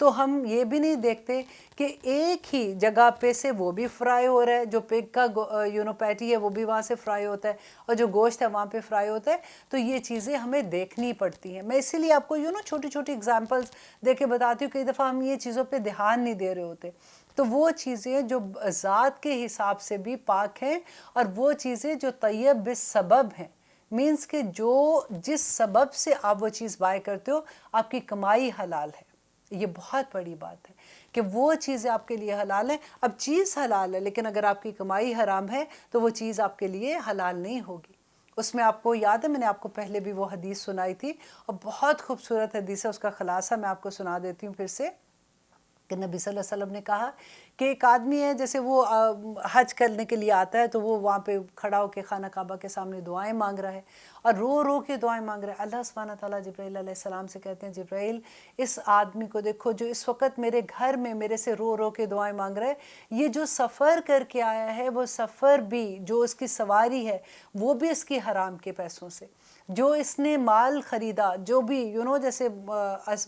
تو ہم یہ بھی نہیں دیکھتے کہ ایک ہی جگہ پہ سے وہ بھی فرائی ہو رہا ہے، جو پگ کا پیٹی ہے وہ بھی وہاں سے فرائی ہوتا ہے، اور جو گوشت ہے وہاں پہ فرائی ہوتا ہے. تو یہ چیزیں ہمیں دیکھنی پڑتی ہیں. میں اسی لیے آپ کو چھوٹی چھوٹی اگزامپلس دے کے بتاتی ہوں. کئی دفعہ ہم یہ چیزوں پہ دھیان نہیں دے رہے ہوتے. تو وہ چیزیں جو ذات کے حساب سے بھی پاک ہیں، اور وہ چیزیں جو طیب بالسبب ہیں، مینس کہ جو جس سبب سے آپ وہ چیز بائی کرتے ہو آپ کی کمائی حلال ہے. یہ بہت بڑی بات ہے کہ وہ چیزیں آپ کے لیے حلال ہیں. اب چیز حلال ہے لیکن اگر آپ کی کمائی حرام ہے تو وہ چیز آپ کے لیے حلال نہیں ہوگی. اس میں آپ کو یاد ہے میں نے آپ کو پہلے بھی وہ حدیث سنائی تھی، اور بہت خوبصورت حدیث ہے. اس کا خلاصہ میں آپ کو سنا دیتی ہوں پھر سے، کہ نبی صلی اللہ علیہ وسلم نے کہا کہ ایک آدمی ہے، جیسے وہ حج کرنے کے لیے آتا ہے تو وہ وہاں پہ کھڑا ہو کے خانہ کعبہ کے سامنے دعائیں مانگ رہا ہے، اور رو رو کے دعائیں مانگ رہا ہے. اللہ سبحانہ تعالیٰ جبرائیل علیہ السلام سے کہتے ہیں، جبرائیل اس آدمی کو دیکھو جو اس وقت میرے گھر میں میرے سے رو رو کے دعائیں مانگ رہا ہے. یہ جو سفر کر کے آیا ہے وہ سفر بھی، جو اس کی سواری ہے وہ بھی اس کی حرام کے پیسوں سے. جو اس نے مال خریدا، جو بھی جیسے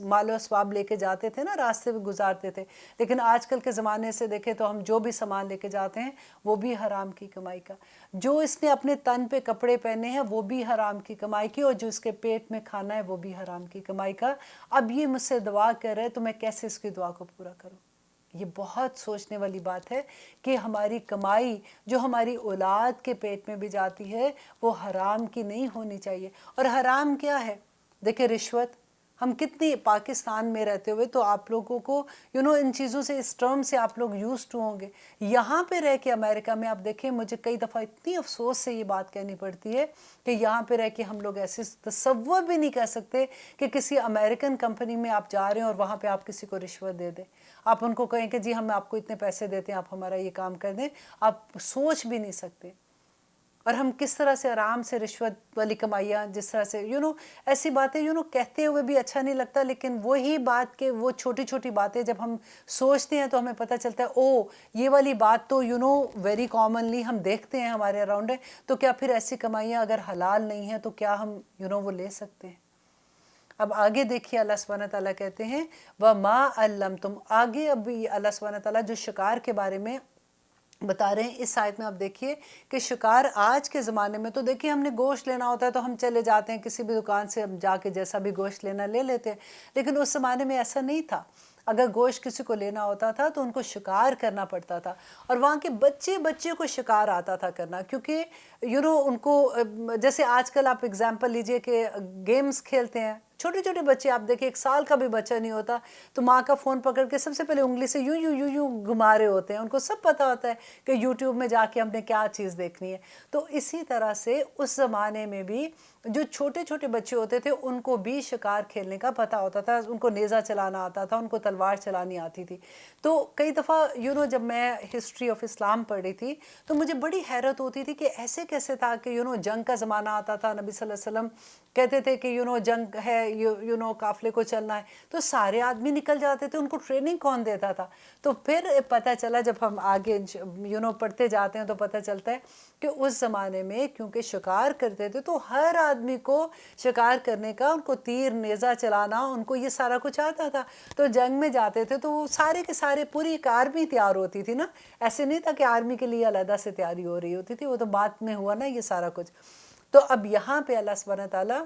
مال و اسباب لے کے جاتے تھے نا، راستے میں گزارتے تھے، لیکن آج کل کے زمانے سے دیکھیں تو ہم جو بھی سامان لے کے جاتے ہیں وہ بھی حرام کی کمائی کا. جو اس نے اپنے تن پہ کپڑے پہنے ہیں وہ بھی حرام کی کمائی کی، اور جو اس کے پیٹ میں کھانا ہے وہ بھی حرام کی کمائی کا. اب یہ مجھ سے دعا کر رہے تو میں کیسے اس کی دعا کو پورا کروں؟ یہ بہت سوچنے والی بات ہے کہ ہماری کمائی جو ہماری اولاد کے پیٹ میں بھی جاتی ہے وہ حرام کی نہیں ہونی چاہیے. اور حرام کیا ہے؟ دیکھیں رشوت. ہم کتنی پاکستان میں رہتے ہوئے تو آپ لوگوں کو ان چیزوں سے، اس ٹرم سے آپ لوگ یوز ٹو ہوں گے. یہاں پہ رہ کے امریکہ میں آپ دیکھیں، مجھے کئی دفعہ اتنی افسوس سے یہ بات کہنی پڑتی ہے کہ یہاں پہ رہ کے ہم لوگ ایسے تصور بھی نہیں کر سکتے کہ کسی امریکن کمپنی میں آپ جا رہے ہیں اور وہاں پہ آپ کسی کو رشوت دے دیں. آپ ان کو کہیں کہ جی ہم آپ کو اتنے پیسے دیتے ہیں، آپ ہمارا یہ کام کر دیں. آپ سوچ بھی نہیں سکتے. اور ہم کس طرح سے آرام سے رشوت والی کمائیاں، جس طرح سے ایسی باتیں کہتے ہوئے بھی اچھا نہیں لگتا، لیکن وہی بات کہ وہ چھوٹی چھوٹی باتیں جب ہم سوچتے ہیں تو ہمیں پتہ چلتا ہے یہ والی بات تو ویری کامنلی ہم دیکھتے ہیں ہمارے اراؤنڈ ہے. تو کیا پھر ایسی کمائیاں اگر حلال نہیں ہیں تو کیا ہم وہ لے سکتے ہیں؟ اب آگے دیکھیے اللہ سبحانہ تعالیٰ کہتے ہیں وَمَا عَلَّمْتُمْ. آگے اب اللہ سبحانہ تعالیٰ جو شکار کے بارے میں بتا رہے ہیں اس آیت میں. آپ دیکھیے کہ شکار آج کے زمانے میں تو دیکھیے ہم نے گوشت لینا ہوتا ہے تو ہم چلے جاتے ہیں کسی بھی دکان سے، ہم جا کے جیسا بھی گوشت لینا لے لیتے ہیں. لیکن اس زمانے میں ایسا نہیں تھا. اگر گوشت کسی کو لینا ہوتا تھا تو ان کو شکار کرنا پڑتا تھا، اور وہاں کے بچے کو شکار آتا تھا کرنا. کیونکہ ان کو جیسے آج کل آپ اگزامپل لیجئے کہ گیمز کھیلتے ہیں، چھوٹے چھوٹے بچے آپ دیکھیں، 1 سال کا بھی بچہ نہیں ہوتا تو ماں کا فون پکڑ کے سب سے پہلے انگلی سے یوں گھما رہے ہوتے ہیں. ان کو سب پتہ ہوتا ہے کہ یوٹیوب میں جا کے ہم نے کیا چیز دیکھنی ہے. تو اسی طرح سے اس زمانے میں بھی جو چھوٹے چھوٹے بچے ہوتے تھے ان کو بھی شکار کھیلنے کا پتہ ہوتا تھا. ان کو نیزہ چلانا آتا تھا، ان کو تلوار چلانی آتی تھی. تو کئی دفعہ جب میں ہسٹری آف اسلام پڑھ رہی تھی تو مجھے بڑی حیرت ہوتی تھی کہ ایسے کیسے تھا کہ جنگ کا زمانہ آتا تھا. نبی صلی اللہ علیہ وسلم کہتے تھے کہ جنگ ہے، قافلے کو چلنا ہے، تو سارے آدمی نکل جاتے تھے. ان کو ٹریننگ کون دیتا تھا؟ تو پھر پتہ چلا جب ہم آگے پڑھتے جاتے ہیں تو پتہ چلتا ہے کہ اس زمانے میں کیونکہ شکار کرتے تھے تو ہر آدمی کو شکار کرنے کا، ان کو تیر نیزہ چلانا، ان کو یہ سارا کچھ آتا تھا. تو جنگ میں جاتے تھے تو سارے کے سارے پوری ایک آرمی تیار ہوتی تھی نا. ایسے نہیں تھا کہ آرمی کے لیے علیحدہ سے تیاری ہو رہی ہوتی تھی، وہ تو بعد میں ہوا نا یہ سارا کچھ. تو اب یہاں پہ اللہ سبحانہ تعالیٰ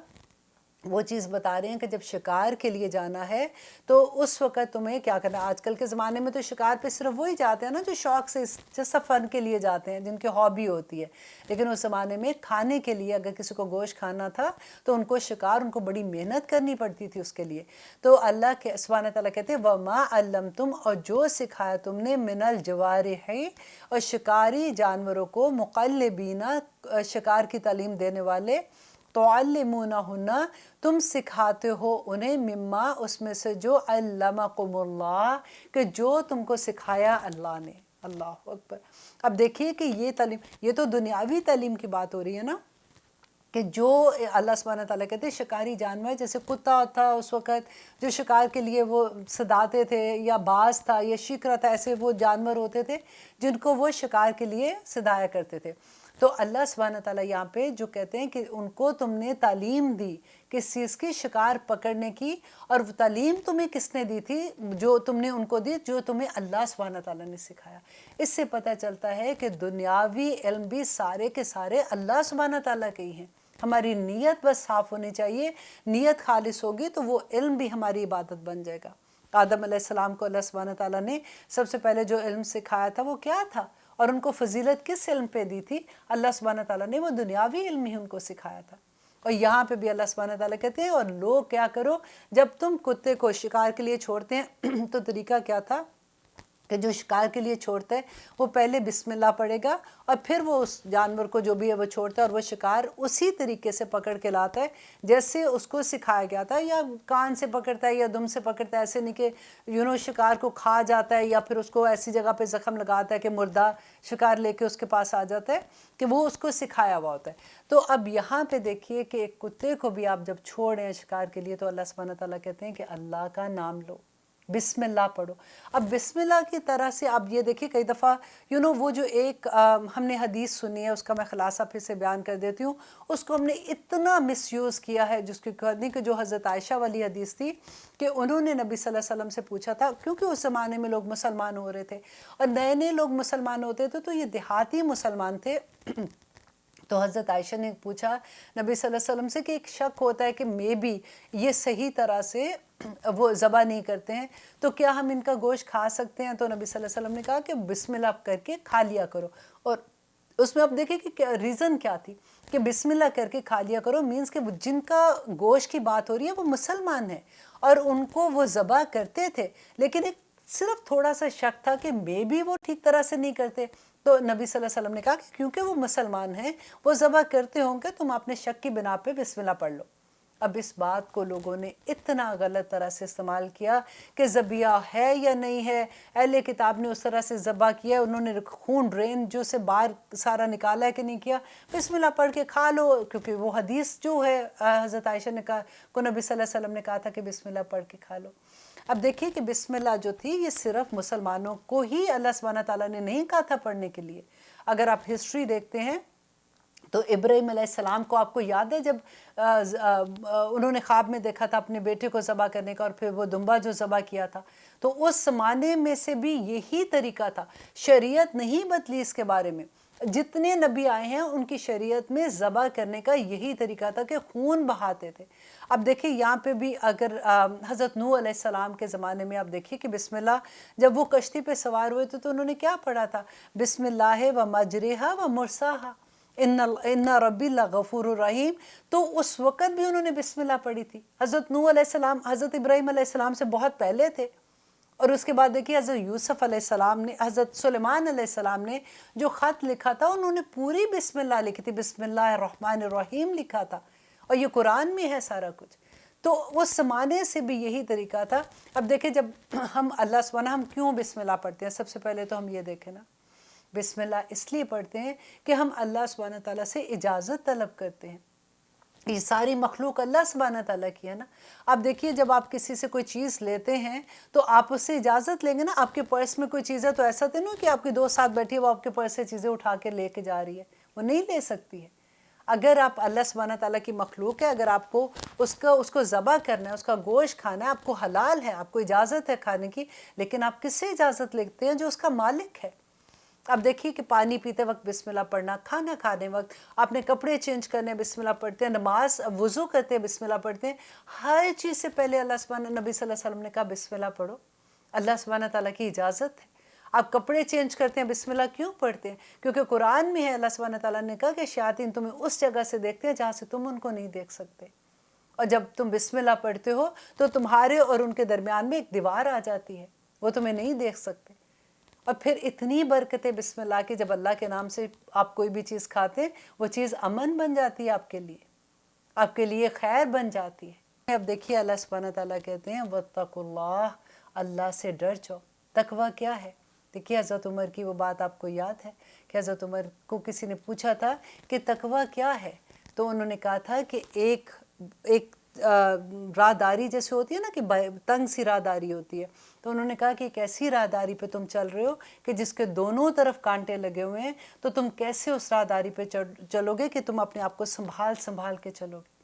وہ چیز بتا رہے ہیں کہ جب شکار کے لیے جانا ہے تو اس وقت تمہیں کیا کرنا. آج کل کے زمانے میں تو شکار پہ صرف وہی جاتے ہیں نا جو شوق سے، جیسا فن کے لیے جاتے ہیں، جن کی ہابی ہوتی ہے. لیکن اس زمانے میں کھانے کے لیے اگر کسی کو گوشت کھانا تھا تو ان کو شکار، ان کو بڑی محنت کرنی پڑتی تھی اس کے لیے. تو اللہ کے سبحانہ تعالیٰ کہتے ہیں وَمَا عَلَّمْتُمْ، اور جو سکھایا تم نے، مِنَ الْجَوَارِحِ، اور شکاری جانوروں کو، مُقَلِّبِينَ، شکار کی تعلیم دینے والے، تُعَلِّمُونَهُنَّ، تم سکھاتے ہو انہیں، مما، اس میں سے، جو علمکم اللہ، کہ جو تم کو سکھایا اللہ نے. اللہ اکبر. اب دیکھیے کہ یہ تعلیم، یہ تو دنیاوی تعلیم کی بات ہو رہی ہے نا، کہ جو اللہ سبحانہ تعالیٰ کہتے ہیں شکاری جانور، جیسے کتا تھا اس وقت جو شکار کے لیے وہ صداتے تھے، یا باز تھا یا شکرا تھا، ایسے وہ جانور ہوتے تھے جن کو وہ شکار کے لیے صدایا کرتے تھے. تو اللہ سبحانہ تعالیٰ یہاں پہ جو کہتے ہیں کہ ان کو تم نے تعلیم دی کس چیز کی؟ شکار پکڑنے کی، اور وہ تعلیم تمہیں کس نے دی تھی؟ جو تم نے ان کو دی، جو تمہیں اللہ سبحانہ تعالیٰ نے سکھایا۔ اس سے پتہ چلتا ہے کہ دنیاوی علم بھی سارے کے سارے اللہ سبحانہ تعالیٰ کے ہی ہیں۔ ہماری نیت بس صاف ہونی چاہیے، نیت خالص ہوگی تو وہ علم بھی ہماری عبادت بن جائے گا۔ آدم علیہ السلام کو اللہ سبحانہ تعالیٰ نے سب سے پہلے جو علم سکھایا تھا وہ کیا تھا؟ اور ان کو فضیلت کس علم پہ دی تھی؟ اللہ سبحانہ تعالیٰ نے وہ دنیاوی علم ہی ان کو سکھایا تھا۔ اور یہاں پہ بھی اللہ سبحانہ تعالیٰ کہتے ہیں اور لوگ کیا کرو، جب تم کتے کو شکار کے لیے چھوڑتے ہیں تو طریقہ کیا تھا کہ جو شکار کے لیے چھوڑتا ہے وہ پہلے بسم اللہ پڑھے گا، اور پھر وہ اس جانور کو جو بھی ہے وہ چھوڑتا ہے، اور وہ شکار اسی طریقے سے پکڑ کے لاتا ہے جیسے اس کو سکھایا گیا تھا، یا کان سے پکڑتا ہے یا دم سے پکڑتا ہے، ایسے نہیں کہ شکار کو کھا جاتا ہے یا پھر اس کو ایسی جگہ پہ زخم لگاتا ہے کہ مردہ شکار لے کے اس کے پاس آ جاتا ہے، کہ وہ اس کو سکھایا ہوا ہوتا ہے۔ تو اب یہاں پہ دیکھیے کہ ایک کتے کو بھی آپ جب چھوڑ رہے ہیں شکار کے لیے تو اللہ سبحانہ تعالیٰ کہتے ہیں کہ اللہ کا نام لو، بسم اللہ پڑھو۔ اب بسم اللہ کی طرح سے اب یہ دیکھیں کئی دفعہ وہ جو ایک ہم نے حدیث سنی ہے، اس کا میں خلاصہ پھر سے بیان کر دیتی ہوں، اس کو ہم نے اتنا مس یوز کیا ہے، جس کی کہانی کہ جو حضرت عائشہ والی حدیث تھی کہ انہوں نے نبی صلی اللہ علیہ وسلم سے پوچھا تھا، کیونکہ اس زمانے میں لوگ مسلمان ہو رہے تھے اور نئے نئے لوگ مسلمان ہوتے تھے، تو یہ دیہاتی مسلمان تھے۔ تو حضرت عائشہ نے پوچھا نبی صلی اللہ علیہ وسلم سے کہ ایک شک ہوتا ہے کہ یہ صحیح طرح سے وہ ذبح نہیں کرتے ہیں، تو کیا ہم ان کا گوشت کھا سکتے ہیں؟ تو نبی صلی اللہ علیہ وسلم نے کہا کہ بسم اللہ کر کے کھا لیا کرو۔ اور اس میں اب دیکھیں کہ ریزن کیا تھی کہ بسم اللہ کر کے کھا لیا کرو، مینز کہ جن کا گوشت کی بات ہو رہی ہے وہ مسلمان ہیں اور ان کو وہ ذبح کرتے تھے، لیکن ایک صرف تھوڑا سا شک تھا کہ وہ ٹھیک طرح سے نہیں کرتے۔ تو نبی صلی اللہ علیہ وسلم نے کہا کہ کیونکہ وہ مسلمان ہیں، وہ ذبح کرتے ہوں گے، تم اپنے شک کی بنا پہ بسم اللہ پڑھ لو۔ اب اس بات کو لوگوں نے اتنا غلط طرح سے استعمال کیا کہ ذبیحہ ہے یا نہیں ہے، اہل کتاب نے اس طرح سے ذبح کیا، انہوں نے خون ڈرین جو سے باہر سارا نکالا ہے کہ نہیں کیا، بسم اللہ پڑھ کے کھا لو، کیونکہ وہ حدیث جو ہے حضرت عائشہ نے کہا کو نبی صلی اللہ علیہ وسلم نے کہا تھا کہ بسم اللہ پڑھ کے کھا لو۔ اب دیکھیے کہ بسم اللہ جو تھی یہ صرف مسلمانوں کو ہی اللہ سبحانہ تعالیٰ نے نہیں کہا تھا پڑھنے کے لیے۔ اگر آپ ہسٹری دیکھتے ہیں تو ابراہیم علیہ السلام کو آپ کو یاد ہے جب انہوں نے خواب میں دیکھا تھا اپنے بیٹے کو ذبح کرنے کا، اور پھر وہ دمبا جو ذبح کیا تھا، تو اس زمانے میں سے بھی یہی طریقہ تھا، شریعت نہیں بدلی اس کے بارے میں۔ جتنے نبی آئے ہیں ان کی شریعت میں ذبح کرنے کا یہی طریقہ تھا کہ خون بہاتے تھے۔ اب دیکھیں یہاں پہ بھی اگر حضرت نوح علیہ السلام کے زمانے میں آپ دیکھیں کہ بسم اللہ جب وہ کشتی پہ سوار ہوئے تھے تو انہوں نے کیا پڑھا تھا؟ بسم اللہ و مجریہا و مرساہا ان ربی لغفور الرحیم۔ تو اس وقت بھی انہوں نے بسم اللہ پڑھی تھی۔ حضرت نوح علیہ السلام حضرت ابراہیم علیہ السلام سے بہت پہلے تھے، اور اس کے بعد دیکھیے حضرت یوسف علیہ السلام نے، حضرت سلیمان علیہ السلام نے جو خط لکھا تھا انہوں نے پوری بسم اللہ لکھی تھی، بسم اللہ الرحمن الرحیم لکھا تھا، اور یہ قرآن میں ہے سارا کچھ۔ تو اس زمانے سے بھی یہی طریقہ تھا۔ اب دیکھیں جب ہم اللہ سبحانہ ہم کیوں بسم اللہ پڑھتے ہیں؟ سب سے پہلے تو ہم یہ دیکھیں نا، بسم اللہ اس لیے پڑھتے ہیں کہ ہم اللہ سبحانہ تعالیٰ سے اجازت طلب کرتے ہیں۔ یہ ساری مخلوق اللہ سبحانہ تعالیٰ کی ہے نا۔ آپ دیکھیے جب آپ کسی سے کوئی چیز لیتے ہیں تو آپ اس سے اجازت لیں گے نا۔ آپ کے پرس میں کوئی چیز ہے تو ایسا تو نہیں کہ آپ کی دوست ساتھ بیٹھی ہے وہ آپ کے پرس سے چیزیں اٹھا کے لے کے جا رہی ہے، وہ نہیں لے سکتی ہے۔ اگر آپ اللہ سبحانہ تعالیٰ کی مخلوق ہے، اگر آپ کو اس کو ذبح کرنا ہے، اس کا گوشت کھانا ہے، آپ کو حلال ہے، آپ کو اجازت ہے کھانے کی، لیکن آپ کس سے اجازت لیتے ہیں؟ جو اس کا مالک ہے۔ اب دیکھیے کہ پانی پیتے وقت بسم اللہ پڑھنا، کھانا کھانے وقت، آپ نے کپڑے چینج کرنے بسم اللہ پڑھتے ہیں، نماز وضو کرتے ہیں بسم اللہ پڑھتے ہیں، ہر چیز سے پہلے اللہ سبحانہ نبی صلی اللہ علیہ وسلم نے کہا بسم اللہ پڑھو، اللہ سبحانہ تعالیٰ کی اجازت ہے۔ آپ کپڑے چینج کرتے ہیں بسم اللہ کیوں پڑھتے ہیں؟ کیونکہ قرآن میں ہے، اللہ سبحانہ تعالیٰ نے کہا کہ شیاطین تمہیں اس جگہ سے دیکھتے ہیں جہاں سے تم ان کو نہیں دیکھ سکتے، اور جب تم بسم اللہ پڑھتے ہو تو تمہارے اور ان کے درمیان میں ایک دیوار آ جاتی ہے، وہ تمہیں نہیں دیکھ سکتے۔ اور پھر اتنی برکتیں بسم اللہ کی، جب اللہ کے نام سے آپ کوئی بھی چیز کھاتے ہیں وہ چیز امن بن جاتی ہے، آپ کے لیے خیر بن جاتی ہے۔ اب دیکھیے اللہ سبحانہ تعالیٰ کہتے ہیں وَاتَّقُوا اللَّهَ، اللہ سے ڈر جاؤ۔ تقویٰ کیا ہے؟ دیکھیے حضرت عمر کی وہ بات آپ کو یاد ہے کہ حضرت عمر کو کسی نے پوچھا تھا کہ تقویٰ کیا ہے، تو انہوں نے کہا تھا کہ ایک راہداری جیسے ہوتی ہے نا کہ تنگ سی راہداری ہوتی ہے، تو انہوں نے کہا کہ ایک ایسی راہداری پہ تم چل رہے ہو کہ جس کے دونوں طرف کانٹے لگے ہوئے ہیں، تو تم کیسے اس راہداری پہ چلو گے کہ تم اپنے آپ کو سنبھال کے چلو گے۔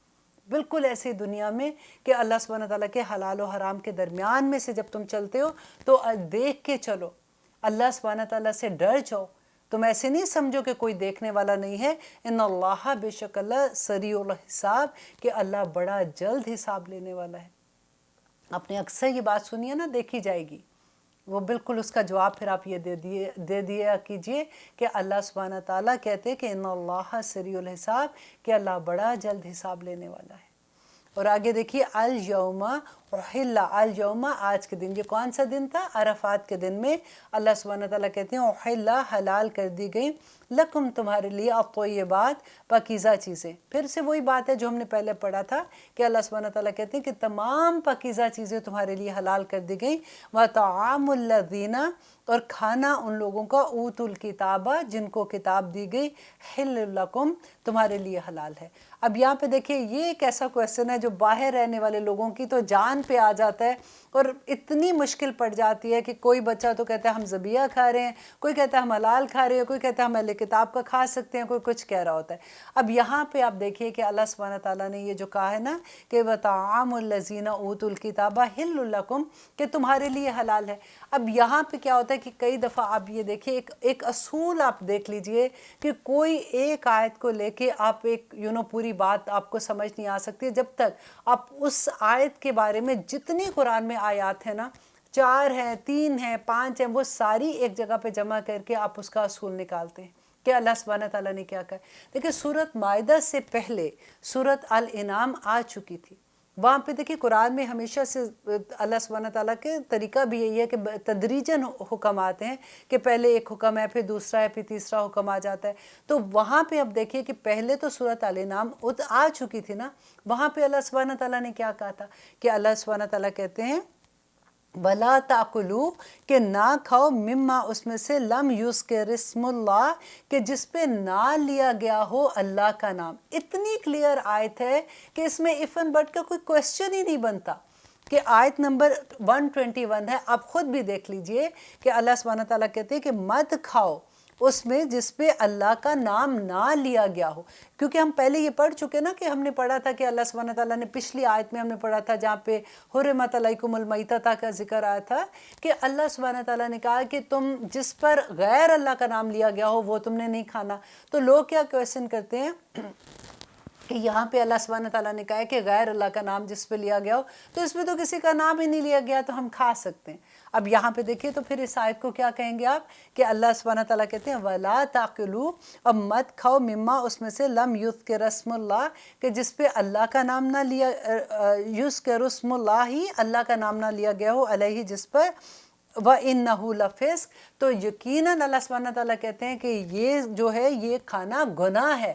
بالکل ایسی دنیا میں کہ اللہ سبحانہ تعالیٰ کے حلال و حرام کے درمیان میں سے جب تم چلتے ہو تو دیکھ کے چلو، اللہ سبحانہ تعالیٰ سے ڈر جاؤ، تم ایسے نہیں سمجھو کہ کوئی دیکھنے والا نہیں ہے۔ ان اللہ بے شک اللہ سریع الحساب، کہ اللہ بڑا جلد حساب لینے والا ہے۔ آپ نے اکثر یہ بات سنی ہے نا، دیکھی جائے گی، وہ بالکل اس کا جواب پھر آپ یہ دے دیا کیجئے کہ اللہ سبحانہ تعالیٰ کہتے ہیں کہ ان اللہ سریع الحساب، کہ اللہ بڑا جلد حساب لینے والا ہے۔ اور آگے دیکھیے الیوم احل، الیوم آج کے دن، یہ کون سا دن تھا؟ عرفات کے دن میں اللہ سبحانہ تعالیٰ کہتے ہیں احل، حلال کر دی گئی، لکم تمہارے لیے، الطیبات پاکیزہ چیزیں۔ پھر سے وہی بات ہے جو ہم نے پہلے پڑھا تھا کہ اللہ سبحانہ تعالیٰ کہتے ہیں کہ تمام پاکیزہ چیزیں تمہارے لیے حلال کر دی گئیں، وطعام الذین، اور کھانا ان لوگوں کا، اوتوا الکتاب، جن کو کتاب دی گئی، حل لکم، تمہارے لیے حلال ہے۔ اب یہاں پہ دیکھیں یہ ایک ایسا کویسچن ہے جو باہر رہنے والے لوگوں کی تو جان پہ آ جاتا ہے، اور اتنی مشکل پڑ جاتی ہے کہ کوئی بچہ تو کہتا ہے ہم ذبیحہ کھا رہے ہیں، کوئی کہتا ہے ہم حلال کھا رہے ہیں، کوئی کہتا ہے ہم اہل کتاب کا کھا سکتے ہیں، کوئی کچھ کہہ رہا ہوتا ہے۔ اب یہاں پہ آپ دیکھیے کہ اللہ سبحانہ تعالیٰ نے یہ جو کہا ہے نا کہ وَطَعَامُ الَّذِينَ أُوتُوا الْكِتَابَ حِلٌّ لَكُمْ، کہ تمہارے لیے حلال ہے۔ اب یہاں پہ کیا ہوتا ہے کہ کئی دفعہ آپ یہ دیکھیں، ایک اصول آپ دیکھ لیجئے کہ کوئی ایک آیت کو لے کے آپ ایک پوری بات آپ کو سمجھ نہیں آ سکتی جب تک آپ اس آیت کے بارے میں جتنی قرآن میں آیات ہیں نا، 4 ہیں، 3 ہیں، 5 ہیں، وہ ساری ایک جگہ پہ جمع کر کے آپ اس کا اصول نکالتے ہیں کہ اللہ سبحانہ تعالیٰ نے کیا کہا۔ دیکھیں سورۃ مائدہ سے پہلے سورۃ الانعام آ چکی تھی، وہاں پہ دیکھیں قرآن میں ہمیشہ سے اللہ سبحانہ تعالیٰ کے طریقہ بھی یہی ہے کہ تدریجاً حکم آتے ہیں، کہ پہلے ایک حکم ہے، پھر دوسرا ہے، پھر تیسرا حکم آ جاتا ہے۔ تو وہاں پہ اب دیکھیے کہ پہلے تو سورۃ الانعام آ چکی تھی نا، وہاں پہ اللہ سبحانہ تعالیٰ نے کیا کہا تھا کہ اللہ سبحانہ تعالیٰ کہتے ہیں وَلَا تَأْكُلُوا، کہ نہ کھاؤ، مما اس میں سے، لم یذکر اسم اللہ، کہ جس پہ نہ لیا گیا ہو اللہ کا نام۔ اتنی کلیئر آیت ہے کہ اس میں if and but کا کوئی کویسچن ہی نہیں بنتا، کہ آیت نمبر 121 ہے، آپ خود بھی دیکھ لیجئے کہ اللہ سبحانہ تعالیٰ کہتے ہیں کہ مت کھاؤ اس میں جس پہ اللہ کا نام نہ لیا گیا ہو، کیونکہ ہم پہلے یہ پڑھ چکے نا کہ ہم نے پڑھا تھا کہ اللہ سبحانہ تعالیٰ نے پچھلی آیت میں ہم نے پڑھا تھا جہاں پہ حرمت علیکم المیتۃ کا ذکر آیا تھا کہ اللہ سبحانہ تعالیٰ نے کہا کہ تم جس پر غیر اللہ کا نام لیا گیا ہو وہ تم نے نہیں کھانا۔ تو لوگ کیا کویسچن کرتے ہیں کہ یہاں پہ اللہ سبحانہ تعالیٰ نے کہا ہے کہ غیر اللہ کا نام جس پہ لیا گیا ہو، تو اس پہ تو کسی کا نام ہی نہیں لیا گیا تو ہم کھا سکتے ہیں۔ اب یہاں پہ دیکھیے تو پھر اس آیت کو کیا کہیں گے آپ کہ اللہ سبحانہ تعالیٰ کہتے ہیں وَلَا تَأْكُلُوا، اب مت کھاؤ، مما اس میں سے، لم یذکر اسم اللہ، کہ جس پہ اللہ کا نام نہ لیا، یذکر اسم اللہ ہی، اللہ کا نام نہ لیا گیا ہو، علیہ جس پر، وَإِنَّهُ لَفِسْقٌ، تو یقیناً اللہ سبحانہ تعالیٰ کہتے ہیں کہ یہ جو ہے یہ کھانا گناہ ہے۔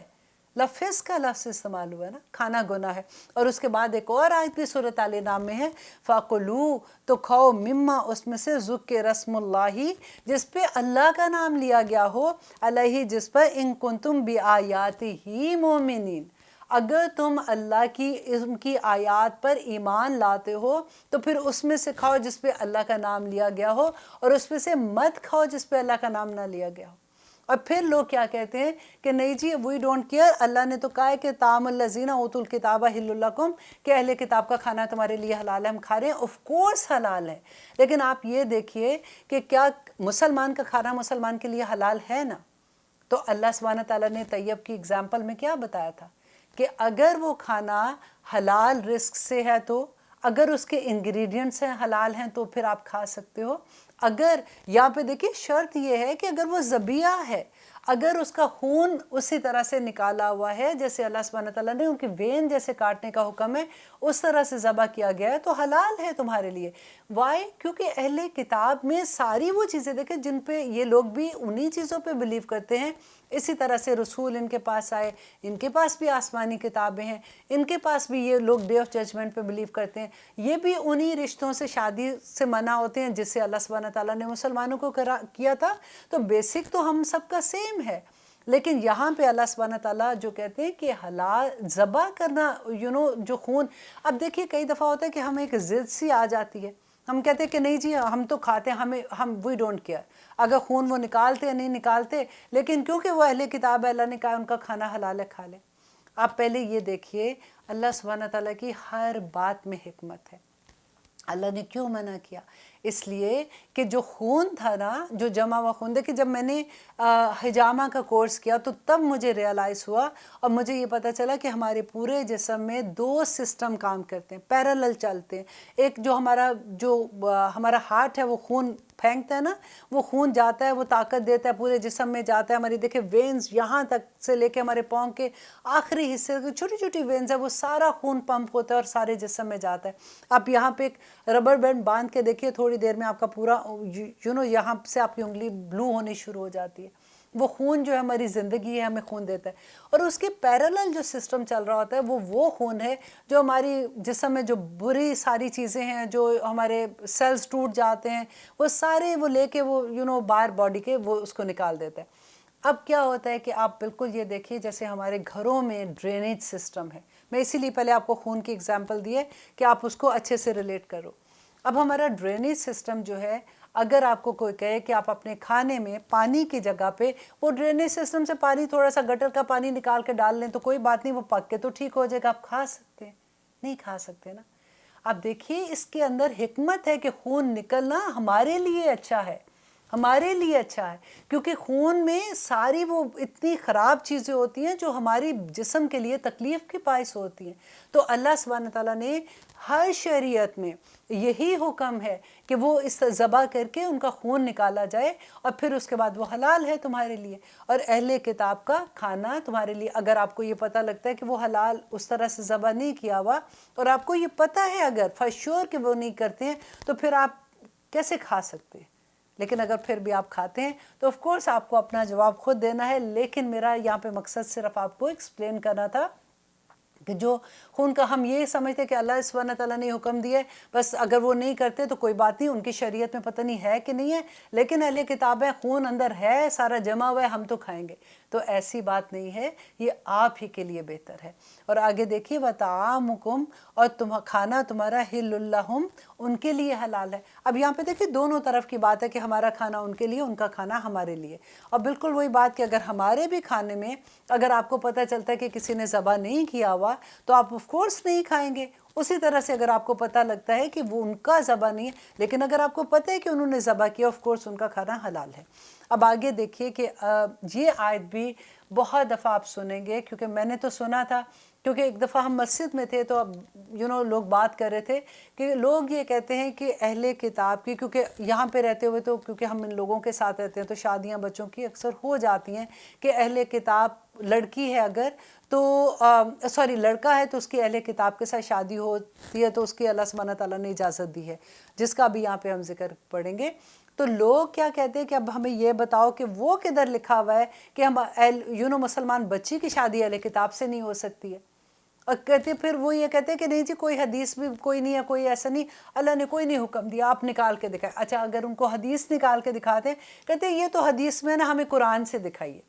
لفظ کا لفظ استعمال ہوا ہے نا، کھانا گناہ ہے۔ اور اس کے بعد ایک اور آیت بھی سورۃ الانعام میں ہے، فَكُلُوا، تو کھاؤ، مما اس میں سے، ذکر اسم اللہ، جس پہ اللہ کا نام لیا گیا ہو، علیہ جس پر، ان کنتم بآیاتہ مؤمنین، اگر تم اللہ کی ان کی آیات پر ایمان لاتے ہو تو پھر اس میں سے کھاؤ جس پہ اللہ کا نام لیا گیا ہو، اور اس میں سے مت کھاؤ جس پہ اللہ کا نام نہ لیا گیا ہو۔ اور پھر لوگ کیا کہتے ہیں کہ نہیں جی وی ڈونٹ کیئر، اللہ نے تو کہا ہے کہ طعام الذین اوتوا الکتاب حل لکم، کہ اہل کتاب کا کھانا تمہارے لیے حلال ہے، ہم کھا رہے ہیں، آف کورس حلال ہے، لیکن آپ یہ دیکھیے کہ کیا مسلمان کا کھانا مسلمان کے لیے حلال ہے نا؟ تو اللہ سبحانہ تعالیٰ نے طیب کی اگزامپل میں کیا بتایا تھا کہ اگر وہ کھانا حلال رزق سے ہے، تو اگر اس کے انگریڈینٹس ہیں حلال ہیں تو پھر آپ کھا سکتے ہو۔ اگر یہاں پہ دیکھیے شرط یہ ہے کہ اگر وہ ذبیحہ ہے، اگر اس کا خون اسی طرح سے نکالا ہوا ہے جیسے اللہ سبحانہ تعالیٰ نے ان کی وین جیسے کاٹنے کا حکم ہے اس طرح سے ذبح کیا گیا ہے، تو حلال ہے تمہارے لیے۔ وائی؟ کیونکہ اہل کتاب میں ساری وہ چیزیں دیکھیں جن پہ یہ لوگ بھی انہی چیزوں پہ بلیو کرتے ہیں، اسی طرح سے رسول ان کے پاس آئے، ان کے پاس بھی آسمانی کتابیں ہیں، ان کے پاس بھی یہ لوگ ڈے آف ججمنٹ پہ بلیو کرتے ہیں، یہ بھی انہی رشتوں سے شادی سے منع ہوتے ہیں جس سے اللہ سبحانہ تعالیٰ نے مسلمانوں کو کیا تھا۔ تو بیسک تو ہم سب کا سیم ہے، لیکن یہاں پہ اللہ سبحانہ تعالیٰ جو کہتے ہیں کہ حلال ذبح کرنا جو خون، اب دیکھیے کئی دفعہ ہوتا ہے کہ ہمیں ایک ضد سی آ جاتی ہے، ہم کہتے ہیں کہ نہیں جی ہم تو کھاتے ہیں، ہم وی ڈونٹ کیئر اگر خون وہ نکالتے یا نہیں نکالتے، لیکن کیونکہ وہ اہل کتاب ہے، اللہ نے کہا ان کا کھانا حلال ہے، کھا لیں۔ آپ پہلے یہ دیکھیے اللہ سبحانہ تعالیٰ کی ہر بات میں حکمت ہے۔ اللہ نے کیوں منع کیا؟ اس لیے کہ جو خون تھا نا، جو جمع ہوا خون، دیکھیں جب میں نے حجامہ کا کورس کیا تو تب مجھے ریئلائز ہوا اور مجھے یہ پتہ چلا کہ ہمارے پورے جسم میں 2 سسٹم کام کرتے ہیں، پیرالل چلتے ہیں۔ ایک جو ہمارا ہارٹ ہے وہ خون پھینکتا ہے نا، وہ خون جاتا ہے، وہ طاقت دیتا ہے، پورے جسم میں جاتا ہے، ہماری دیکھیں وینز یہاں تک سے لے کے ہمارے پاؤں کے آخری حصے چھوٹی چھوٹی وینز ہے، وہ سارا خون پمپ ہوتا ہے اور سارے جسم میں جاتا ہے۔ آپ یہاں پہ ایک ربر بینڈ باندھ کے دیکھیے، تھوڑی دیر میں آپ کا پورا یہاں سے آپ کی انگلی بلو ہونی شروع ہو جاتی ہے۔ وہ خون جو ہے ہماری زندگی ہے، ہمیں خون دیتا ہے، اور اس کے پیرالل جو سسٹم چل رہا ہوتا ہے وہ خون ہے جو ہماری جسم میں جو بری ساری چیزیں ہیں، جو ہمارے سیلز ٹوٹ جاتے ہیں، وہ سارے وہ لے کے وہ باہر باڈی کے وہ اس کو نکال دیتا ہے۔ اب کیا ہوتا ہے کہ آپ بالکل یہ دیکھیے جیسے ہمارے گھروں میں ڈرینیج سسٹم ہے، میں اسی لیے پہلے آپ کو خون کی اگزامپل دی ہے کہ آپ اس کو اچھے سے ریلیٹ کرو۔ اب ہمارا ڈرینیج سسٹم جو ہے، اگر آپ کو کوئی کہے کہ آپ اپنے کھانے میں پانی کی جگہ پہ وہ ڈرینیج سسٹم سے پانی تھوڑا سا گٹر کا پانی نکال کے ڈال لیں تو کوئی بات نہیں، وہ پک کے تو ٹھیک ہو جائے گا، آپ کھا سکتے ہیں؟ نہیں کھا سکتے نا۔ اب دیکھیے اس کے اندر حکمت ہے کہ خون نکلنا ہمارے لیے اچھا ہے، ہمارے لیے اچھا ہے، کیونکہ خون میں ساری وہ اتنی خراب چیزیں ہوتی ہیں جو ہماری جسم کے لیے تکلیف کی باعث ہوتی ہیں۔ تو اللہ سبحانہ تعالیٰ نے ہر شریعت میں یہی حکم ہے کہ وہ اس ذبح کر کے ان کا خون نکالا جائے، اور پھر اس کے بعد وہ حلال ہے تمہارے لیے، اور اہل کتاب کا کھانا تمہارے لیے، اگر آپ کو یہ پتہ لگتا ہے کہ وہ حلال اس طرح سے ذبح نہیں کیا ہوا، اور آپ کو یہ پتہ ہے اگر فار شور کہ وہ نہیں کرتے ہیں، تو پھر آپ کیسے کھا سکتے ہیں؟ لیکن اگر پھر بھی آپ کھاتے ہیں تو آف کورس آپ کو اپنا جواب خود دینا ہے، لیکن میرا یہاں پہ مقصد صرف آپ کو ایکسپلین کرنا تھا کہ جو خون کا ہم یہ سمجھتے کہ اللہ سبحانہ تعالیٰ نے حکم دیا ہے، بس اگر وہ نہیں کرتے تو کوئی بات نہیں، ان کی شریعت میں پتہ نہیں ہے کہ نہیں ہے، لیکن اہل کتاب ہے، خون اندر ہے، سارا جمع ہوا ہے، ہم تو کھائیں گے۔ تو ایسی بات نہیں ہے، یہ آپ ہی کے لیے بہتر ہے۔ اور آگے دیکھیے وَطَعَامُكُمْ، اور کھانا تمہارا حِلٌّ لَّهُمْ، ان کے لیے حلال ہے۔ اب یہاں پہ دیکھیے دونوں طرف کی بات ہے کہ ہمارا کھانا ان کے لیے، ان کا کھانا ہمارے لیے، اور بالکل وہی بات کہ اگر ہمارے بھی کھانے میں اگر آپ کو پتہ چلتا ہے کہ کسی نے ذبح نہیں کیا ہوا تو آپ آف کورس نہیں کھائیں گے۔ اسی طرح سے اگر آپ کو پتہ لگتا ہے کہ وہ ان کا ذبح نہیں ہے، لیکن اگر آپ کو پتہ ہے کہ انہوں نے ذبح کیا، آف کورس ان کا کھانا حلال ہے۔ اب آگے دیکھیے کہ یہ آیت بھی بہت دفعہ آپ سنیں گے، کیونکہ میں نے تو سنا تھا، کیونکہ ایک دفعہ ہم مسجد میں تھے تو لوگ بات کر رہے تھے کہ لوگ یہ کہتے ہیں کہ اہل کتاب کی، کیونکہ یہاں پہ رہتے ہوئے تو کیونکہ ہم ان لوگوں کے ساتھ رہتے ہیں تو شادیاں بچوں کی اکثر ہو جاتی ہیں کہ اہل کتاب لڑکی ہے اگر تو لڑکا ہے تو اس کی اہل کتاب کے ساتھ شادی ہوتی ہے تو اس کی اللہ سبحانہ تعالیٰ نے اجازت دی ہے، جس کا بھی یہاں پہ ہم ذکر پڑھیں گے۔ تو لوگ کیا کہتے ہیں کہ اب ہمیں یہ بتاؤ کہ وہ کدھر لکھا ہوا ہے کہ ہم مسلمان بچی کی شادی اہل کتاب سے نہیں ہو سکتی ہے؟ اور کہتے پھر وہ یہ کہتے ہیں کہ نہیں جی کوئی حدیث بھی کوئی نہیں ہے، کوئی ایسا نہیں، اللہ نے کوئی نہیں حکم دیا، آپ نکال کے دکھائیں۔ اچھا اگر ان کو حدیث نکال کے دکھاتے کہتے ہیں یہ تو حدیث میں نا، ہمیں قرآن سے دکھائیے۔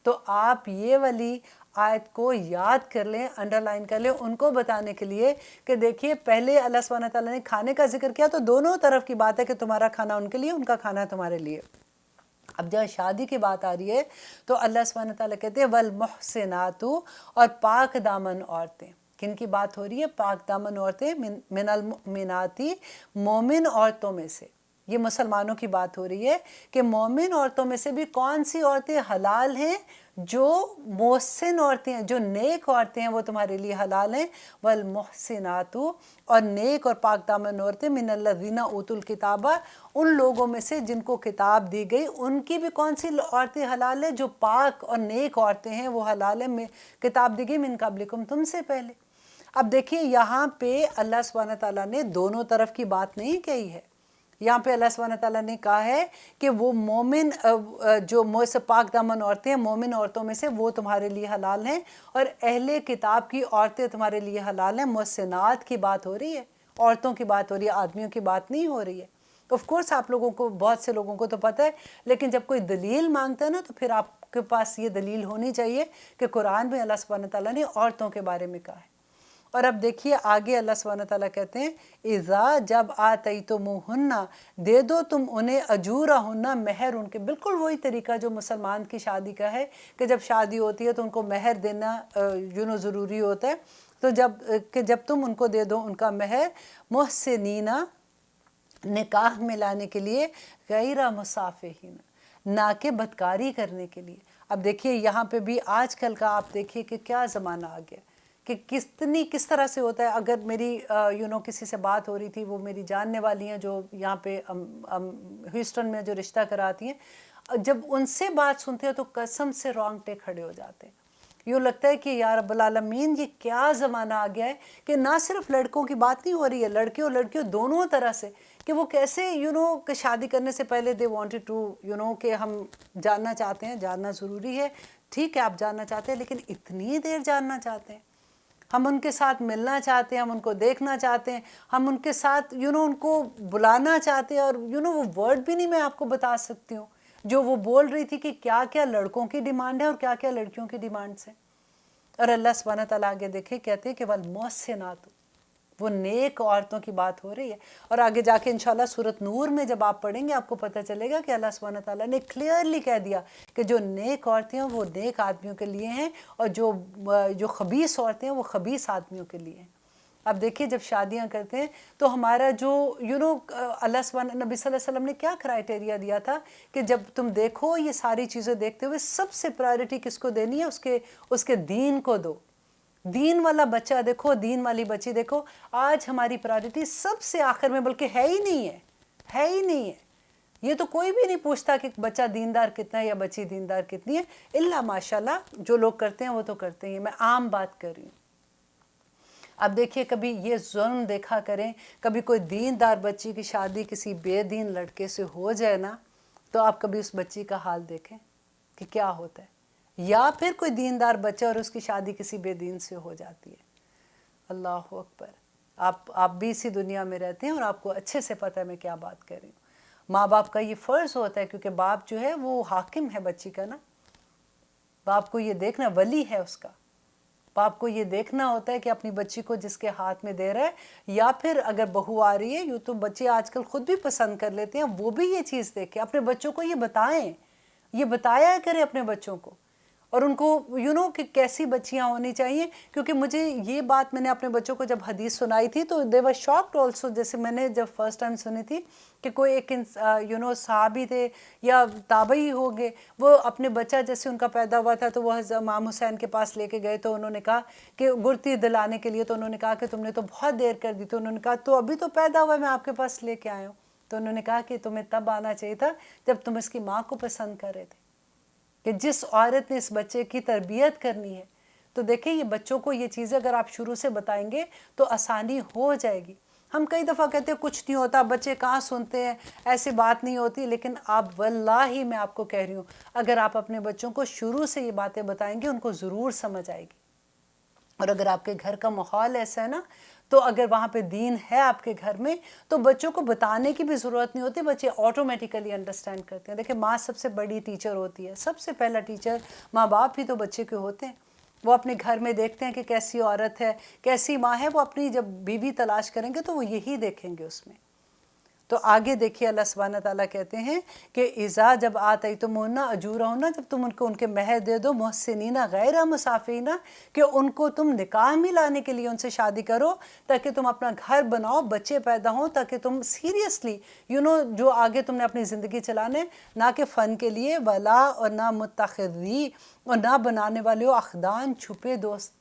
تو آپ یہ والی آیت کو یاد کر لیں، انڈر لائن کر لیں، ان کو بتانے کے لیے کہ دیکھیے پہلے اللہ سبحانہ تعالیٰ نے کھانے کا ذکر کیا تو دونوں طرف کی بات ہے کہ تمہارا کھانا ان کے لیے، ان کا کھانا تمہارے لیے۔ اب جب شادی کی بات آ رہی ہے تو اللہ سبحانہ تعالیٰ کہتے ہیں والمحسنات، اور پاک دامن عورتیں۔ کن کی بات ہو رہی ہے؟ پاک دامن عورتیں، من المؤمنات، مومن عورتوں میں سے۔ یہ مسلمانوں کی بات ہو رہی ہے کہ مومن عورتوں میں سے بھی کون سی عورتیں حلال ہیں؟ جو محسن عورتیں ہیں، جو نیک عورتیں ہیں، وہ تمہارے لیے حلال ہیں۔ والمحسنات، اور نیک اور پاک دامن عورتیں، من الذین اوتوا الکتاب، ان لوگوں میں سے جن کو کتاب دی گئی، ان کی بھی کون سی عورتیں حلال ہیں؟ جو پاک اور نیک عورتیں ہیں وہ حلال ہیں، کتاب دی گئی من قبلکم، تم سے پہلے۔ اب دیکھیے یہاں پہ اللہ سبحانہ تعالیٰ نے دونوں طرف کی بات نہیں کہی ہے، یہاں پہ اللہ سبحانہ تعالیٰ نے کہا ہے کہ وہ مومن جو پاک دامن عورتیں ہیں، مومن عورتوں میں سے، وہ تمہارے لیے حلال ہیں، اور اہل کتاب کی عورتیں تمہارے لیے حلال ہیں۔ محسنات کی بات ہو رہی ہے، عورتوں کی بات ہو رہی ہے، آدمیوں کی بات نہیں ہو رہی ہے۔ آف کورس آپ لوگوں کو، بہت سے لوگوں کو تو پتہ ہے، لیکن جب کوئی دلیل مانگتا ہے نا تو پھر آپ کے پاس یہ دلیل ہونی چاہیے کہ قرآن میں اللہ سبحانہ تعالیٰ نے عورتوں کے بارے میں کہا ہے۔ اور اب دیکھیے آگے اللہ سبحانہ تعالیٰ کہتے ہیں اذا جب آتیتموہن، دے دو تم انہیں اجورہن، مہر ان کے۔ بالکل وہی طریقہ جو مسلمان کی شادی کا ہے کہ جب شادی ہوتی ہے تو ان کو مہر دینا ضروری ہوتا ہے، تو جب تم ان کو دے دو ان کا مہر، محسنین، نکاح میں لانے کے لیے، غیر مصافحین، نہ کہ بدکاری کرنے کے لیے۔ اب دیکھیے یہاں پہ بھی آج کل کا آپ دیکھیے کہ کیا زمانہ آ گیا کہ کس طرح سے ہوتا ہے۔ اگر میری کسی سے بات ہو رہی تھی، وہ میری جاننے والی ہیں جو یہاں پہ ہیوسٹن میں جو رشتہ کراتی ہیں، جب ان سے بات سنتے ہیں تو قسم سے رونگٹے کھڑے ہو جاتے ہیں۔ یوں لگتا ہے کہ یا رب العالمین یہ کیا زمانہ آ گیا ہے کہ نہ صرف لڑکوں کی بات نہیں ہو رہی ہے، لڑکے اور لڑکیوں دونوں طرح سے، کہ وہ کیسے کہ شادی کرنے سے پہلے they wanted to کہ ہم جاننا چاہتے ہیں، جاننا ضروری ہے، ٹھیک ہے آپ جاننا چاہتے ہیں، لیکن اتنی دیر جاننا چاہتے ہیں، ہم ان کے ساتھ ملنا چاہتے ہیں، ہم ان کو دیکھنا چاہتے ہیں، ہم ان کے ساتھ ان کو بلانا چاہتے ہیں، اور وہ ورڈ بھی نہیں میں آپ کو بتا سکتی ہوں جو وہ بول رہی تھی کہ کیا کیا لڑکوں کی ڈیمانڈ ہے اور کیا کیا لڑکیوں کی ڈیمانڈ ہے۔ اور اللہ سبحانہ تعالیٰ آگے دیکھے کہتے ہیں کہ والمحسنات، وہ نیک عورتوں کی بات ہو رہی ہے۔ اور آگے جا کے انشاءاللہ سورۃ نور میں جب آپ پڑھیں گے آپ کو پتہ چلے گا کہ اللہ سبحانہ تعالیٰ نے کلیئرلی کہہ دیا کہ جو نیک عورتیں ہیں وہ نیک آدمیوں کے لیے ہیں، اور جو خبیث عورتیں ہیں وہ خبیث آدمیوں کے لیے ہیں۔ اب دیکھیے جب شادیاں کرتے ہیں تو ہمارا جو اللہ سبحانہ، نبی صلی اللہ علیہ وسلم نے کیا کرائٹیریا دیا تھا کہ جب تم دیکھو یہ ساری چیزیں دیکھتے ہوئے سب سے پرائرٹی کس کو دینی ہے؟ اس کے دین کو دو۔ دین والا بچہ دیکھو، دین والی بچی دیکھو۔ آج ہماری پرائرٹی سب سے آخر میں، بلکہ ہے ہی نہیں ہے۔ یہ تو کوئی بھی نہیں پوچھتا کہ بچہ دیندار کتنا ہے یا بچی دیندار کتنی ہے، الا ماشاءاللہ جو لوگ کرتے ہیں وہ تو کرتے ہیں، میں عام بات کر رہی ہوں۔ اب دیکھیے کبھی یہ ظلم دیکھا کریں، کبھی کوئی دیندار بچی کی شادی کسی بے دین لڑکے سے ہو جائے نا، تو آپ کبھی اس بچی کا حال دیکھیں کہ کیا ہوتا ہے، یا پھر کوئی دیندار بچہ اور اس کی شادی کسی بے دین سے ہو جاتی ہے۔ اللہ اکبر۔ آپ بھی اسی دنیا میں رہتے ہیں اور آپ کو اچھے سے پتہ ہے میں کیا بات کر رہی ہوں۔ ماں باپ کا یہ فرض ہوتا ہے، کیونکہ باپ جو ہے وہ حاکم ہے بچی کا نا، باپ کو یہ دیکھنا، ولی ہے اس کا، باپ کو یہ دیکھنا ہوتا ہے کہ اپنی بچی کو جس کے ہاتھ میں دے رہا ہے، یا پھر اگر بہو آ رہی ہے، یوں تو بچے آج کل خود بھی پسند کر لیتے ہیں، وہ بھی یہ چیز دیکھیں، اپنے بچوں کو یہ بتائیں، یہ بتایا کریں اپنے بچوں کو، اور ان کو کہ کیسی بچیاں ہونی چاہیے۔ کیونکہ مجھے یہ بات میں نے اپنے بچوں کو جب حدیث سنائی تھی تو they were shocked also، جیسے میں نے جب فرسٹ ٹائم سنی تھی کہ کوئی ایک صحابی تھے یا تابعی ہو گئے، وہ اپنے بچہ جیسے ان کا پیدا ہوا تھا تو وہ امام حسین کے پاس لے کے گئے، تو انہوں نے کہا کہ گرتی دلانے کے لیے، تو انہوں نے کہا کہ تم نے تو بہت دیر کر دی، تو انہوں نے کہا تو ابھی تو پیدا ہوا ہے، میں آپ کے پاس لے کے آیا ہوں۔ تو انہوں نے کہا کہ تمہیں تب آنا چاہیے تھا جب تم اس کی ماں کو پسند کر رہے تھے، کہ جس عورت نے اس بچے کی تربیت کرنی ہے۔ تو دیکھیں یہ بچوں کو یہ چیزیں اگر آپ شروع سے بتائیں گے تو آسانی ہو جائے گی۔ ہم کئی دفعہ کہتے ہیں کچھ نہیں ہوتا، بچے کہاں سنتے ہیں، ایسی بات نہیں ہوتی، لیکن آپ واللہ میں آپ کو کہہ رہی ہوں اگر آپ اپنے بچوں کو شروع سے یہ باتیں بتائیں گے ان کو ضرور سمجھ آئے گی۔ اور اگر آپ کے گھر کا ماحول ایسا ہے نا، تو اگر وہاں پہ دین ہے آپ کے گھر میں تو بچوں کو بتانے کی بھی ضرورت نہیں ہوتی، بچے آٹومیٹیکلی انڈرسٹینڈ کرتے ہیں۔ دیکھیں ماں سب سے بڑی ٹیچر ہوتی ہے، سب سے پہلا ٹیچر ماں باپ ہی تو بچے کے ہوتے ہیں۔ وہ اپنے گھر میں دیکھتے ہیں کہ کیسی عورت ہے، کیسی ماں ہے، وہ اپنی جب بیوی تلاش کریں گے تو وہ یہی دیکھیں گے اس میں۔ تو آگے دیکھیے اللہ سبحانہ تعالیٰ کہتے ہیں کہ اذا جب آتیتموہن اجورہن، جب تم ان کو ان کے مہر دے دو، محسنین غیر مصافحین، کہ ان کو تم نکاح میں لانے کے لیے ان سے شادی کرو تاکہ تم اپنا گھر بناؤ، بچے پیدا ہوں، تاکہ تم سیریسلی جو آگے تم نے اپنی زندگی چلانے، نہ کہ فن کے لیے، ولا اور نہ متخذی، اور نہ بنانے والے ہو اخدان، چھپے دوست،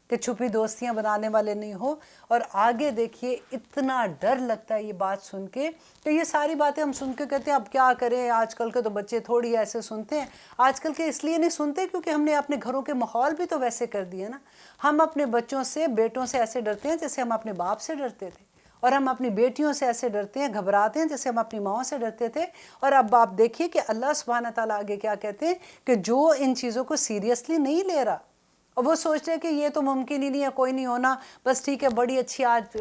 کہ چھپی دوستیاں بنانے والے نہیں ہو۔ اور آگے دیکھیے اتنا ڈر لگتا ہے یہ بات سن کے کہ یہ ساری باتیں ہم سن کے کہتے ہیں اب کیا کریں، آج کل کے تو بچے تھوڑی ایسے سنتے ہیں۔ آج کل کے اس لیے نہیں سنتے کیونکہ ہم نے اپنے گھروں کے ماحول بھی تو ویسے کر دیے نا۔ ہم اپنے بچوں سے، بیٹوں سے ایسے ڈرتے ہیں جیسے ہم اپنے باپ سے ڈرتے تھے، اور ہم اپنی بیٹیوں سے ایسے ڈرتے ہیں، گھبراتے ہیں جیسے ہم اپنی ماؤں سے ڈرتے تھے۔ اور اب آپ دیکھیے کہ اللہ سبحانہ تعالیٰ آگے کیا کہتے ہیں کہ جو ان چیزوں کو سیریسلی نہیں لے رہا اور وہ سوچتے ہیں کہ یہ تو ممکن ہی نہیں ہے، کوئی نہیں ہونا، بس ٹھیک ہے بڑی اچھی آج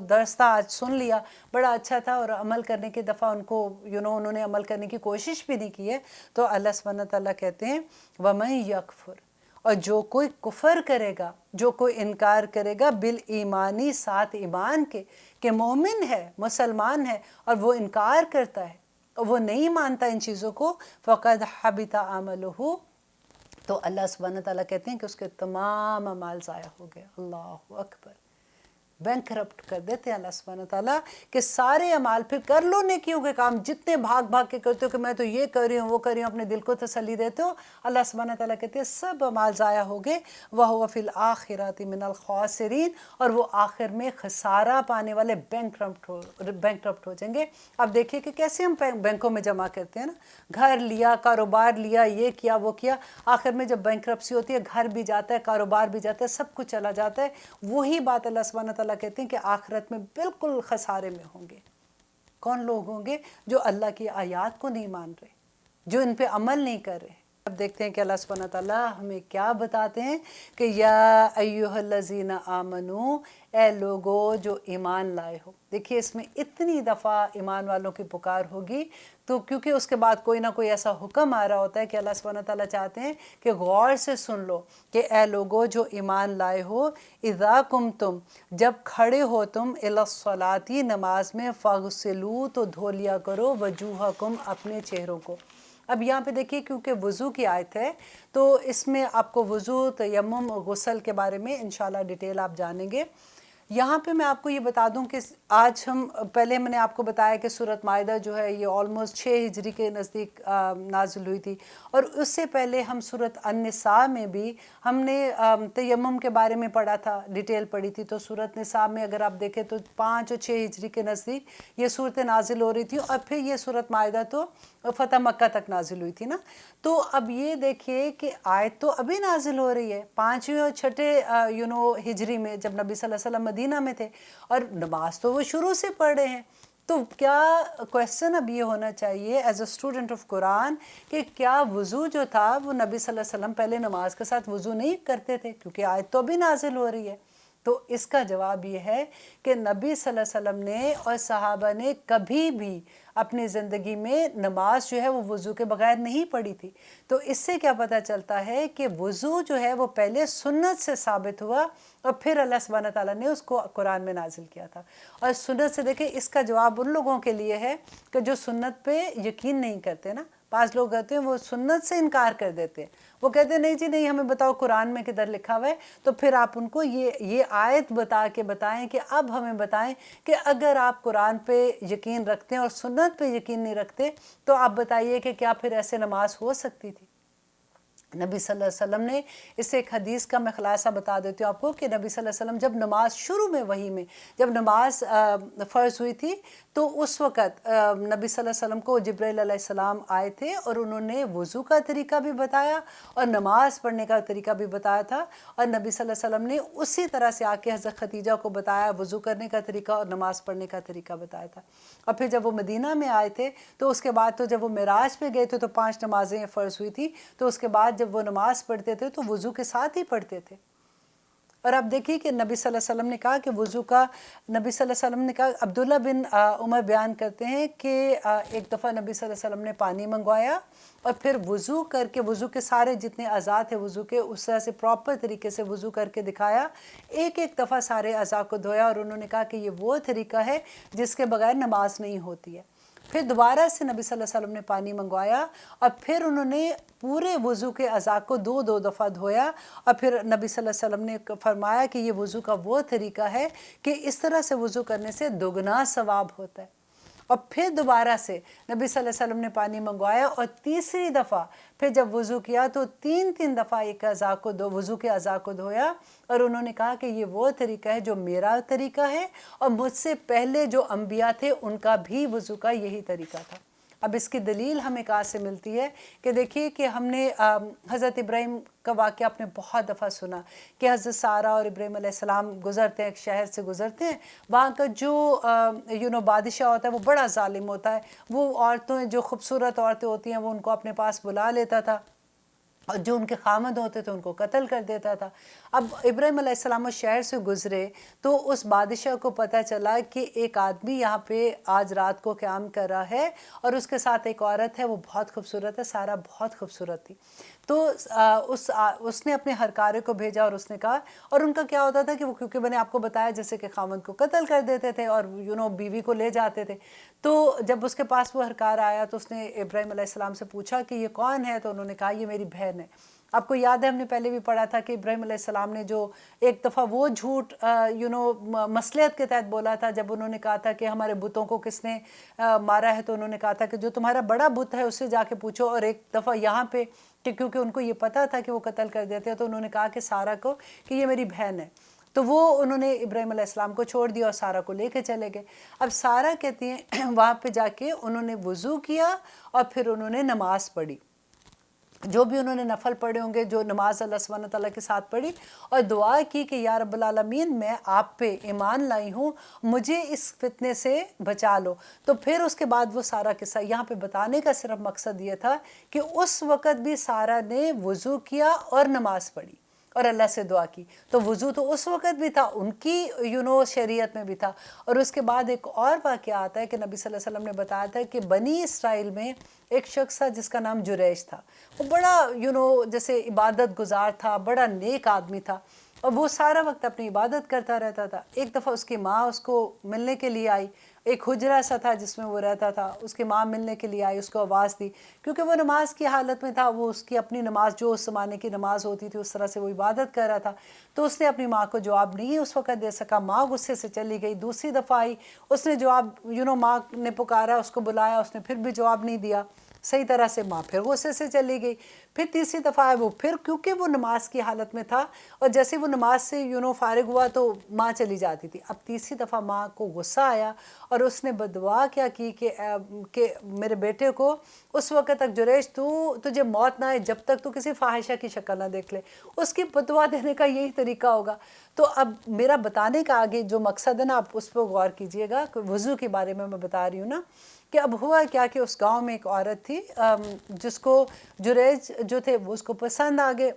درس تھا، آج سن لیا، بڑا اچھا تھا، اور عمل کرنے کی دفعہ ان کو انہوں نے عمل کرنے کی کوشش بھی نہیں کی ہے. تو اللہ سبحانہ تعالیٰ کہتے ہیں وَمَن یکفر، اور جو کوئی کفر کرے گا، جو کوئی انکار کرے گا بالایمانی، ساتھ ایمان کے، کہ مومن ہے، مسلمان ہے، اور وہ انکار کرتا ہے اور وہ نہیں مانتا ان چیزوں کو، فقد حبط عملہ، تو اللہ سبحانہ تعالیٰ کہتے ہیں کہ اس کے تمام اعمال ضائع ہو گئے. اللہ اکبر. بینک کرپٹ کر دیتے ہیں اللہ سبحانہ تعالیٰ کہ سارے اعمال، پھر کر لو نیکیوں کے کام، جتنے بھاگ بھاگ کے کرتے ہو کہ میں تو یہ کر رہی ہوں وہ کر رہی ہوں، اپنے دل کو تسلی دیتے ہو، اللہ سبحانہ تعالیٰ کہتے ہیں سب اعمال ضائع ہو گئے. وَهُوَ فِي الْآخِرَةِ مِنَ الْخَاسِرِينَ، اور وہ آخر میں خسارہ پانے والے بینک کرپٹ ہو جائیں گے. اب دیکھیے کہ کیسے ہم بینکوں میں جمع کرتے ہیں نا، گھر لیا، کاروبار لیا، یہ کیا وہ کیا، آخر میں جب بینک کرپسی ہوتی ہے گھر بھی جاتا ہے، کاروبار بھی جاتا ہے، سب کچھ چلا جاتا ہے. وہی بات اللہ سبحانہ تعالیٰ کہتے ہیں کہ آخرت میں بالکل خسارے میں ہوں گے. کون لوگ ہوں گے؟ جو اللہ کی آیات کو نہیں مان رہے، جو ان پہ عمل نہیں کر رہے. اب دیکھتے ہیں کہ اللہ سبحانہ تعالیٰ ہمیں کیا بتاتے ہیں کہ یا ایھا الذین آمنو، اے لوگو جو ایمان لائے ہو. دیکھیے اس میں اتنی دفعہ ایمان والوں کی پکار ہوگی، تو کیونکہ اس کے بعد کوئی نہ کوئی ایسا حکم آ رہا ہوتا ہے کہ اللہ سبحانہ تعالیٰ چاہتے ہیں کہ غور سے سن لو کہ اے لوگو جو ایمان لائے ہو، اذا قمتم، جب کھڑے ہو تم، الی الصلاۃ، نماز میں، فاغسلوا، تو دھو لیا کرو، وجوہکم، اپنے چہروں کو. اب یہاں پہ دیکھیے کیونکہ وضو کی آیت ہے تو اس میں آپ کو وضو، تیمم، غسل کے بارے میں انشاءاللہ ڈیٹیل آپ جانیں گے. یہاں پہ میں آپ کو یہ بتا دوں کہ آج پہلے میں نے آپ کو بتایا کہ سورۃ مائدہ جو ہے یہ آلموسٹ 6 ہجری کے نزدیک نازل ہوئی تھی، اور اس سے پہلے ہم سورۃ النساء میں بھی ہم نے تیمم کے بارے میں پڑھا تھا، ڈیٹیل پڑھی تھی. تو سورۃ نساء میں اگر آپ دیکھیں تو 5 اور 6 ہجری کے نزدیک یہ صورتیں نازل ہو رہی تھی، اور پھر یہ سورۃ مائدہ تو فتح مکہ تک نازل ہوئی تھی نا. تو اب یہ دیکھیے کہ آیت تو ابھی نازل ہو رہی ہے 5ویں اور 6 ہجری میں، جب نبی صلی اللہ علیہ وسلم مدینہ میں تھے، اور نماز تو وہ شروع سے پڑھ رہے ہیں. تو کیا کویسچن اب یہ ہونا چاہیے ایز اے اسٹوڈنٹ آف قرآن کہ کیا وضو جو تھا وہ نبی صلی اللہ علیہ وسلم پہلے نماز کے ساتھ وضو نہیں کرتے تھے کیونکہ آیت تو ابھی نازل ہو رہی ہے؟ تو اس کا جواب یہ ہے کہ نبی صلی اللہ علیہ وسلم نے اور صحابہ نے کبھی بھی اپنی زندگی میں نماز جو ہے وہ وضو کے بغیر نہیں پڑھی تھی. تو اس سے کیا پتہ چلتا ہے کہ وضو جو ہے وہ پہلے سنت سے ثابت ہوا، اور پھر اللہ سبحانہ تعالیٰ نے اس کو قرآن میں نازل کیا تھا. اور سنت سے دیکھیں اس کا جواب ان لوگوں کے لیے ہے کہ جو سنت پہ یقین نہیں کرتے نا. بعض لوگ کہتے ہیں وہ سنت سے انکار کر دیتے ہیں، وہ کہتے ہیں نہیں جی نہیں، ہمیں بتاؤ قرآن میں کدھر لکھا ہوا ہے. تو پھر آپ ان کو یہ آیت بتا کے بتائیں کہ اب ہمیں بتائیں کہ اگر آپ قرآن پہ یقین رکھتے ہیں اور سنت پہ یقین نہیں رکھتے تو آپ بتائیے کہ کیا پھر ایسے نماز ہو سکتی تھی؟ نبی صلی اللہ علیہ وسلم نے اس سے ایک حدیث کا میں خلاصہ بتا دیتی ہوں آپ کو کہ نبی صلی اللہ علیہ وسلم جب نماز شروع میں وحی میں جب نماز فرض ہوئی تھی تو اس وقت نبی صلی اللہ علیہ وسلم کو جبرائیل علیہ السلام آئے تھے اور انہوں نے وضو کا طریقہ بھی بتایا اور نماز پڑھنے کا طریقہ بھی بتایا تھا. اور نبی صلی اللہ علیہ وسلم نے اسی طرح سے آ کے حضرت خدیجہ کو بتایا وضو کرنے کا طریقہ اور نماز پڑھنے کا طریقہ بتایا تھا. اور پھر جب وہ مدینہ میں آئے تھے تو اس کے بعد تو جب وہ معراج پہ گئے تھے تو 5 نمازیں فرض ہوئی تھی. تو اس کے بعد جب وہ نماز پڑھتے تھے تو وضو کے ساتھ ہی پڑھتے تھے. اور آپ دیکھیے کہ نبی صلی اللہ علیہ وسلم نے کہا کہ وضو کا نبی صلی اللہ علیہ وسلم نے کہا، عبداللہ بن عمر بیان کرتے ہیں کہ ایک دفعہ نبی صلی اللہ علیہ وسلم نے پانی منگوایا اور پھر وضو کر کے وضو کے سارے جتنے اعضاء تھے وضو کے اس طرح سے پراپر طریقے سے وضو کر کے دکھایا، ایک ایک دفعہ سارے اعضاء کو دھویا اور انہوں نے کہا کہ یہ وہ طریقہ ہے جس کے بغیر نماز نہیں ہوتی ہے. پھر دوبارہ سے نبی صلی اللہ علیہ وسلم نے پانی منگوایا اور پھر انہوں نے پورے وضو کے اعضاء کو 2 دفعہ دھویا اور پھر نبی صلی اللہ علیہ وسلم نے فرمایا کہ یہ وضو کا وہ طریقہ ہے کہ اس طرح سے وضو کرنے سے دگنا ثواب ہوتا ہے. اور پھر دوبارہ سے نبی صلی اللہ علیہ وسلم نے پانی منگوایا اور تیسری دفعہ پھر جب وضو کیا تو 3 دفعہ ایک اعضاء کو وضو کے اعضاء کو دھویا اور انہوں نے کہا کہ یہ وہ طریقہ ہے جو میرا طریقہ ہے اور مجھ سے پہلے جو انبیاء تھے ان کا بھی وضو کا یہی طریقہ تھا. اب اس کی دلیل ہمیں کہاں سے ملتی ہے کہ دیکھیے کہ ہم نے حضرت ابراہیم کا واقعہ آپ نے بہت دفعہ سنا کہ حضرت سارہ اور ابراہیم علیہ السلام گزرتے ہیں، ایک شہر سے گزرتے ہیں، وہاں کا جو بادشاہ ہوتا ہے وہ بڑا ظالم ہوتا ہے، وہ عورتیں جو خوبصورت عورتیں ہوتی ہیں وہ ان کو اپنے پاس بلا لیتا تھا اور جو ان کے خامد ہوتے تھے ان کو قتل کر دیتا تھا۔ اب ابراہیم علیہ السلام اس شہر سے گزرے تو اس بادشاہ کو پتہ چلا کہ ایک آدمی یہاں پہ آج رات کو قیام کر رہا ہے اور اس کے ساتھ ایک عورت ہے، وہ بہت خوبصورت ہے، سارا بہت خوبصورت تھی۔ تو اس نے اپنے ہرکارے کو بھیجا اور اس نے کہا، اور ان کا کیا ہوتا تھا کہ وہ، کیونکہ میں نے آپ کو بتایا جیسے کہ خامند کو قتل کر دیتے تھے اور بیوی کو لے جاتے تھے، تو جب اس کے پاس وہ ہرکار آیا تو اس نے ابراہیم علیہ السلام سے پوچھا کہ یہ کون ہے؟ تو انہوں نے کہا یہ میری بہن ہے۔ آپ کو یاد ہے ہم نے پہلے بھی پڑھا تھا کہ ابراہیم علیہ السلام نے جو ایک دفعہ وہ جھوٹ مصلحت کے تحت بولا تھا، جب انہوں نے کہا تھا کہ ہمارے بتوں کو کس نے مارا ہے، تو انہوں نے کہا تھا کہ جو تمہارا بڑا بت ہے اس سے جا کے پوچھو، اور ایک دفعہ یہاں پہ کہ کیونکہ ان کو یہ پتا تھا کہ وہ قتل کر دیتے ہیں، تو انہوں نے کہا کہ سارا کو کہ یہ میری بہن ہے، تو وہ انہوں نے ابراہیم علیہ السلام کو چھوڑ دیا اور سارا کو لے کے چلے گئے۔ اب سارا کہتی ہیں وہاں پہ جا کے انہوں نے وضو کیا اور پھر انہوں نے نماز پڑھی، جو بھی انہوں نے نفل پڑھے ہوں گے، جو نماز اللہ سبحانہ تعالیٰ کے ساتھ پڑھی، اور دعا کی کہ یا رب العالمین میں آپ پہ ایمان لائی ہوں، مجھے اس فتنے سے بچا لو۔ تو پھر اس کے بعد وہ سارا قصہ یہاں پہ بتانے کا صرف مقصد یہ تھا کہ اس وقت بھی سارا نے وضو کیا اور نماز پڑھی اور اللہ سے دعا کی۔ تو وضو تو اس وقت بھی تھا، ان کی شریعت میں بھی تھا۔ اور اس کے بعد ایک اور واقعہ آتا ہے کہ نبی صلی اللہ علیہ وسلم نے بتایا تھا کہ بنی اسرائیل میں ایک شخص تھا جس کا نام جریج تھا، وہ بڑا جیسے عبادت گزار تھا، بڑا نیک آدمی تھا، اور وہ سارا وقت اپنی عبادت کرتا رہتا تھا۔ ایک دفعہ اس کی ماں اس کو ملنے کے لیے آئی، ایک حجرہ سا تھا جس میں وہ رہتا تھا، اس کی ماں ملنے کے لیے آئی، اس کو آواز دی، کیونکہ وہ نماز کی حالت میں تھا، وہ اس کی اپنی نماز جو اس زمانے کی نماز ہوتی تھی اس طرح سے وہ عبادت کر رہا تھا، تو اس نے اپنی ماں کو جواب نہیں اس وقت دے سکا۔ ماں غصے سے چلی گئی، دوسری دفعہ آئی، اس نے جواب ماں نے پکارا، اس کو بلایا، اس نے پھر بھی جواب نہیں دیا صحیح طرح سے، ماں پھر غصے سے چلی گئی۔ پھر تیسری دفعہ آئے وہ، پھر کیونکہ وہ نماز کی حالت میں تھا اور جیسے وہ نماز سے فارغ ہوا تو ماں چلی جاتی تھی۔ اب تیسری دفعہ ماں کو غصہ آیا اور اس نے بددعا کیا کی کہ میرے بیٹے کو اس وقت تک جریج تجھے موت نہ آئے جب تک تو کسی فاحشہ کی شکل نہ دیکھ لے۔ اس کی بددعا دینے کا یہی طریقہ ہوگا۔ تو اب میرا بتانے کا آگے جو مقصد ہے نا، آپ اس پہ غور کیجئے گا کہ وضو کے بارے میں بتا رہی ہوں نا، کہ اب ہوا کیا کہ اس گاؤں میں ایک عورت تھی جس کو جریج جو تھے وہ اس کو پسند آگے،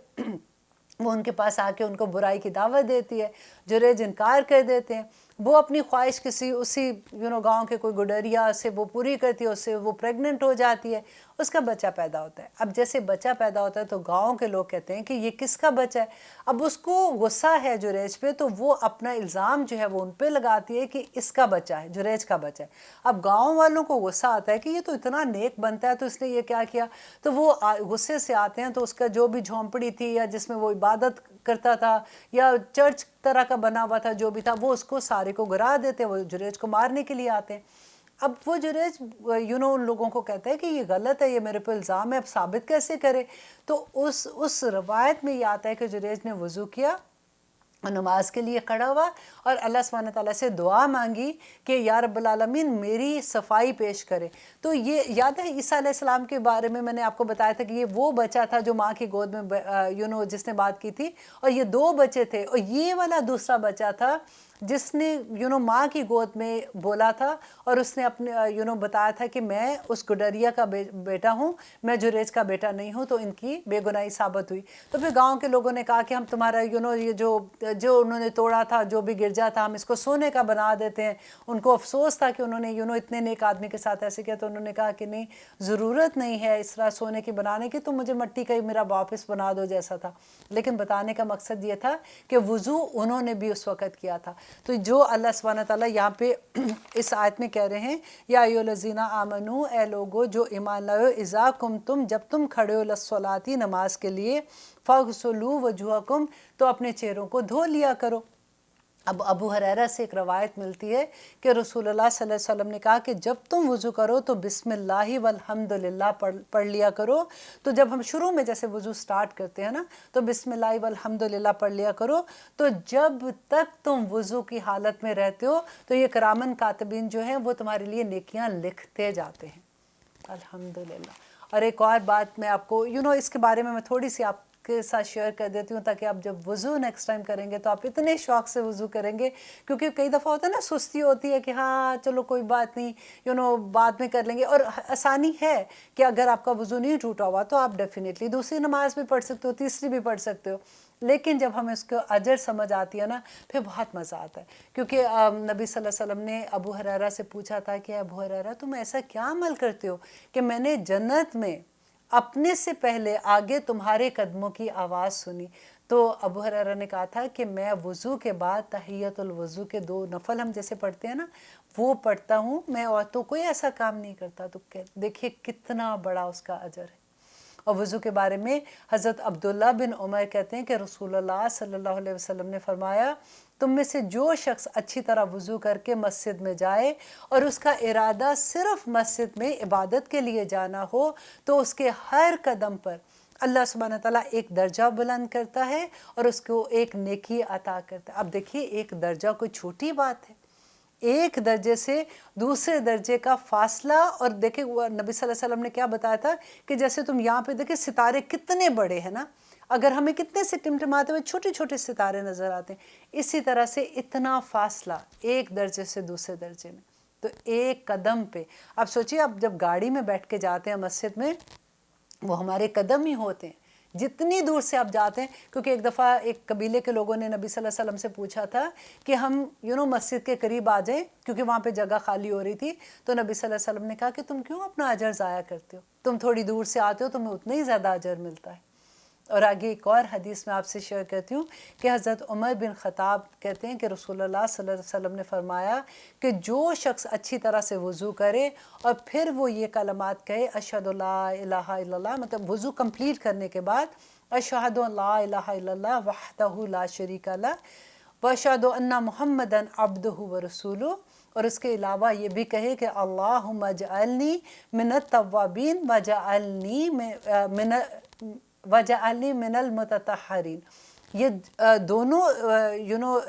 وہ ان کے پاس آ کے ان کو برائی کی دعوت دیتی ہے، جریج انکار کر دیتے ہیں، وہ اپنی خواہش کسی اسی گاؤں کے کوئی گڈریا سے وہ پوری کرتی ہے، اس سے وہ پریگننٹ ہو جاتی ہے، اس کا بچہ پیدا ہوتا ہے۔ اب جیسے بچہ پیدا ہوتا ہے تو گاؤں کے لوگ کہتے ہیں کہ یہ کس کا بچہ ہے؟ اب اس کو غصہ ہے جریج پہ، تو وہ اپنا الزام جو ہے وہ ان پہ لگاتی ہے کہ اس کا بچہ ہے، جریج کا بچہ ہے۔ اب گاؤں والوں کو غصہ آتا ہے کہ یہ تو اتنا نیک بنتا ہے تو اس نے یہ کیا کیا، تو وہ غصے سے آتے ہیں، تو اس کا جو بھی جھونپڑی تھی یا جس میں وہ عبادت کرتا تھا یا چرچ طرح کا بنا ہوا تھا جو بھی تھا، وہ اس کو سارے کو گرا دیتے، وہ جریج کو مارنے کے لیے آتے ہیں۔ اب وہ جریج ان لوگوں کو کہتا ہے کہ یہ غلط ہے، یہ میرے پہ الزام ہے، اب ثابت کیسے کرے؟ تو اس روایت میں یہ آتا ہے کہ جریج نے وضو کیا اور نماز کے لیے کھڑا ہوا اور اللہ سبحانہ تعالیٰ سے دعا مانگی کہ یا رب العالمین میری صفائی پیش کرے۔ تو یہ یاد ہے عیسیٰ علیہ السلام کے بارے میں نے آپ کو بتایا تھا کہ یہ وہ بچہ تھا جو ماں کی گود میں جس نے بات کی تھی، اور یہ 2 بچے تھے، اور یہ والا دوسرا بچہ تھا جس نے ماں کی گود میں بولا تھا، اور اس نے اپنے بتایا تھا کہ میں اس گڈریا کا بیٹا ہوں، میں جریج کا بیٹا نہیں ہوں، تو ان کی بے گناہی ثابت ہوئی۔ تو پھر گاؤں کے لوگوں نے کہا کہ ہم تمہارا یہ جو انہوں نے توڑا تھا، جو بھی گرجا تھا، ہم اس کو سونے کا بنا دیتے ہیں۔ ان کو افسوس تھا کہ انہوں نے اتنے نیک آدمی کے ساتھ ایسے کیا، تو انہوں نے کہا کہ نہیں، ضرورت نہیں ہے اس طرح سونے کی بنانے کی، تو مجھے مٹی کا ہی میرا واپس بنا دو جیسا تھا۔ لیکن بتانے کا مقصد یہ تھا کہ وضو انہوں نے بھی اس وقت کیا تھا۔ تو جو اللہ سبحانہ تعالیٰ یہاں پہ اس آیت میں کہہ رہے ہیں، یا ایھا الذین آمنو، اے لوگو جو ایمان لائے، اذا قمتم، جب تم کھڑے ہو، للصلاۃ، نماز کے لیے، فاغسلوا وجوہکم، تو اپنے چہروں کو دھو لیا کرو۔ اب ابو ہریرہ سے ایک روایت ملتی ہے کہ رسول اللہ صلی اللہ علیہ وسلم نے کہا کہ جب تم وضو کرو تو بسم اللہ والحمدللہ پڑھ لیا کرو۔ تو جب ہم شروع میں جیسے وضو سٹارٹ کرتے ہیں نا، تو بسم اللہ والحمدللہ پڑھ لیا کرو، تو جب تک تم وضو کی حالت میں رہتے ہو تو یہ کرامن کاتبین جو ہیں وہ تمہارے لیے نیکیاں لکھتے جاتے ہیں۔ الحمدللہ۔ اور ایک اور بات میں آپ کو اس کے بارے میں تھوڑی سی آپ کے ساتھ شیئر کر دیتی ہوں تاکہ آپ جب وضو نیکسٹ ٹائم کریں گے تو آپ اتنے شوق سے وضو کریں گے، کیونکہ کئی دفعہ ہوتا ہے نا سستی ہوتی ہے کہ ہاں چلو کوئی بات نہیں بعد میں کر لیں گے، اور آسانی ہے کہ اگر آپ کا وضو نہیں ٹوٹا ہوا تو آپ ڈیفینیٹلی دوسری نماز بھی پڑھ سکتے ہو، تیسری بھی پڑھ سکتے ہو، لیکن جب ہمیں اس کو اجر سمجھ آتی ہے نا پھر بہت مزہ آتا ہے، کیونکہ نبی صلی اللہ علیہ وسلم نے ابو ہریرہ سے پوچھا تھا کہ ابو ہریرہ تم ایسا کیا عمل کرتے ہو کہ میں نے جنت میں اپنے سے پہلے آگے تمہارے قدموں کی آواز سنی؟ تو ابو ہریرہ نے کہا تھا کہ میں وضو کے بعد تحیت الوضو کے 2 نفل ہم جیسے پڑھتے ہیں نا وہ پڑھتا ہوں، میں اور تو کوئی ایسا کام نہیں کرتا۔ تو دیکھیے کتنا بڑا اس کا اجر ہے۔ اور وضو کے بارے میں حضرت عبداللہ بن عمر کہتے ہیں کہ رسول اللہ صلی اللہ علیہ وسلم نے فرمایا تم میں سے جو شخص اچھی طرح وضو کر کے مسجد میں جائے اور اس کا ارادہ صرف مسجد میں عبادت کے لیے جانا ہو تو اس کے ہر قدم پر اللہ سبحانہ تعالیٰ ایک درجہ بلند کرتا ہے اور اس کو ایک نیکی عطا کرتا ہے۔ اب دیکھیے ایک درجہ کوئی چھوٹی بات ہے، ایک درجے سے دوسرے درجے کا فاصلہ، اور دیکھیں نبی صلی اللہ علیہ وسلم نے کیا بتایا تھا کہ جیسے تم یہاں پہ دیکھیں ستارے کتنے بڑے ہیں نا، اگر ہمیں کتنے سے ٹمٹماتے ہوئے چھوٹے چھوٹے ستارے نظر آتے ہیں، اسی طرح سے اتنا فاصلہ ایک درجے سے دوسرے درجے میں، تو ایک قدم پہ اب سوچیے آپ جب گاڑی میں بیٹھ کے جاتے ہیں مسجد میں وہ ہمارے قدم ہی ہوتے ہیں جتنی دور سے آپ جاتے ہیں، کیونکہ ایک دفعہ ایک قبیلے کے لوگوں نے نبی صلی اللہ علیہ وسلم سے پوچھا تھا کہ ہم مسجد کے قریب آ جائیں کیونکہ وہاں پہ جگہ خالی ہو رہی تھی، تو نبی صلی اللہ علیہ وسلم نے کہا کہ تم کیوں اپنا اجر ضائع کرتے ہو، تم تھوڑی دور سے آتے ہو تمہیں اتنا ہی زیادہ اجر ملتا ہے۔ اور آگے ایک اور حدیث میں آپ سے شیئر کرتی ہوں کہ حضرت عمر بن خطاب کہتے ہیں کہ رسول اللہ صلی اللہ علیہ وسلم نے فرمایا کہ جو شخص اچھی طرح سے وضو کرے اور پھر وہ یہ کلمات کہے اشہد لا الہ الا اللہ، مطلب وضو کمپلیٹ کرنے کے بعد اشہد لا الہ الا اللہ وحدہ لا شریک لہ واشہد ان محمدً عبدہ ورسولہ، اور اس کے علاوہ یہ بھی کہے کہ اللہم اجعلنی من التوابین وجعلنی من المتطہرین۔ یہ دونوں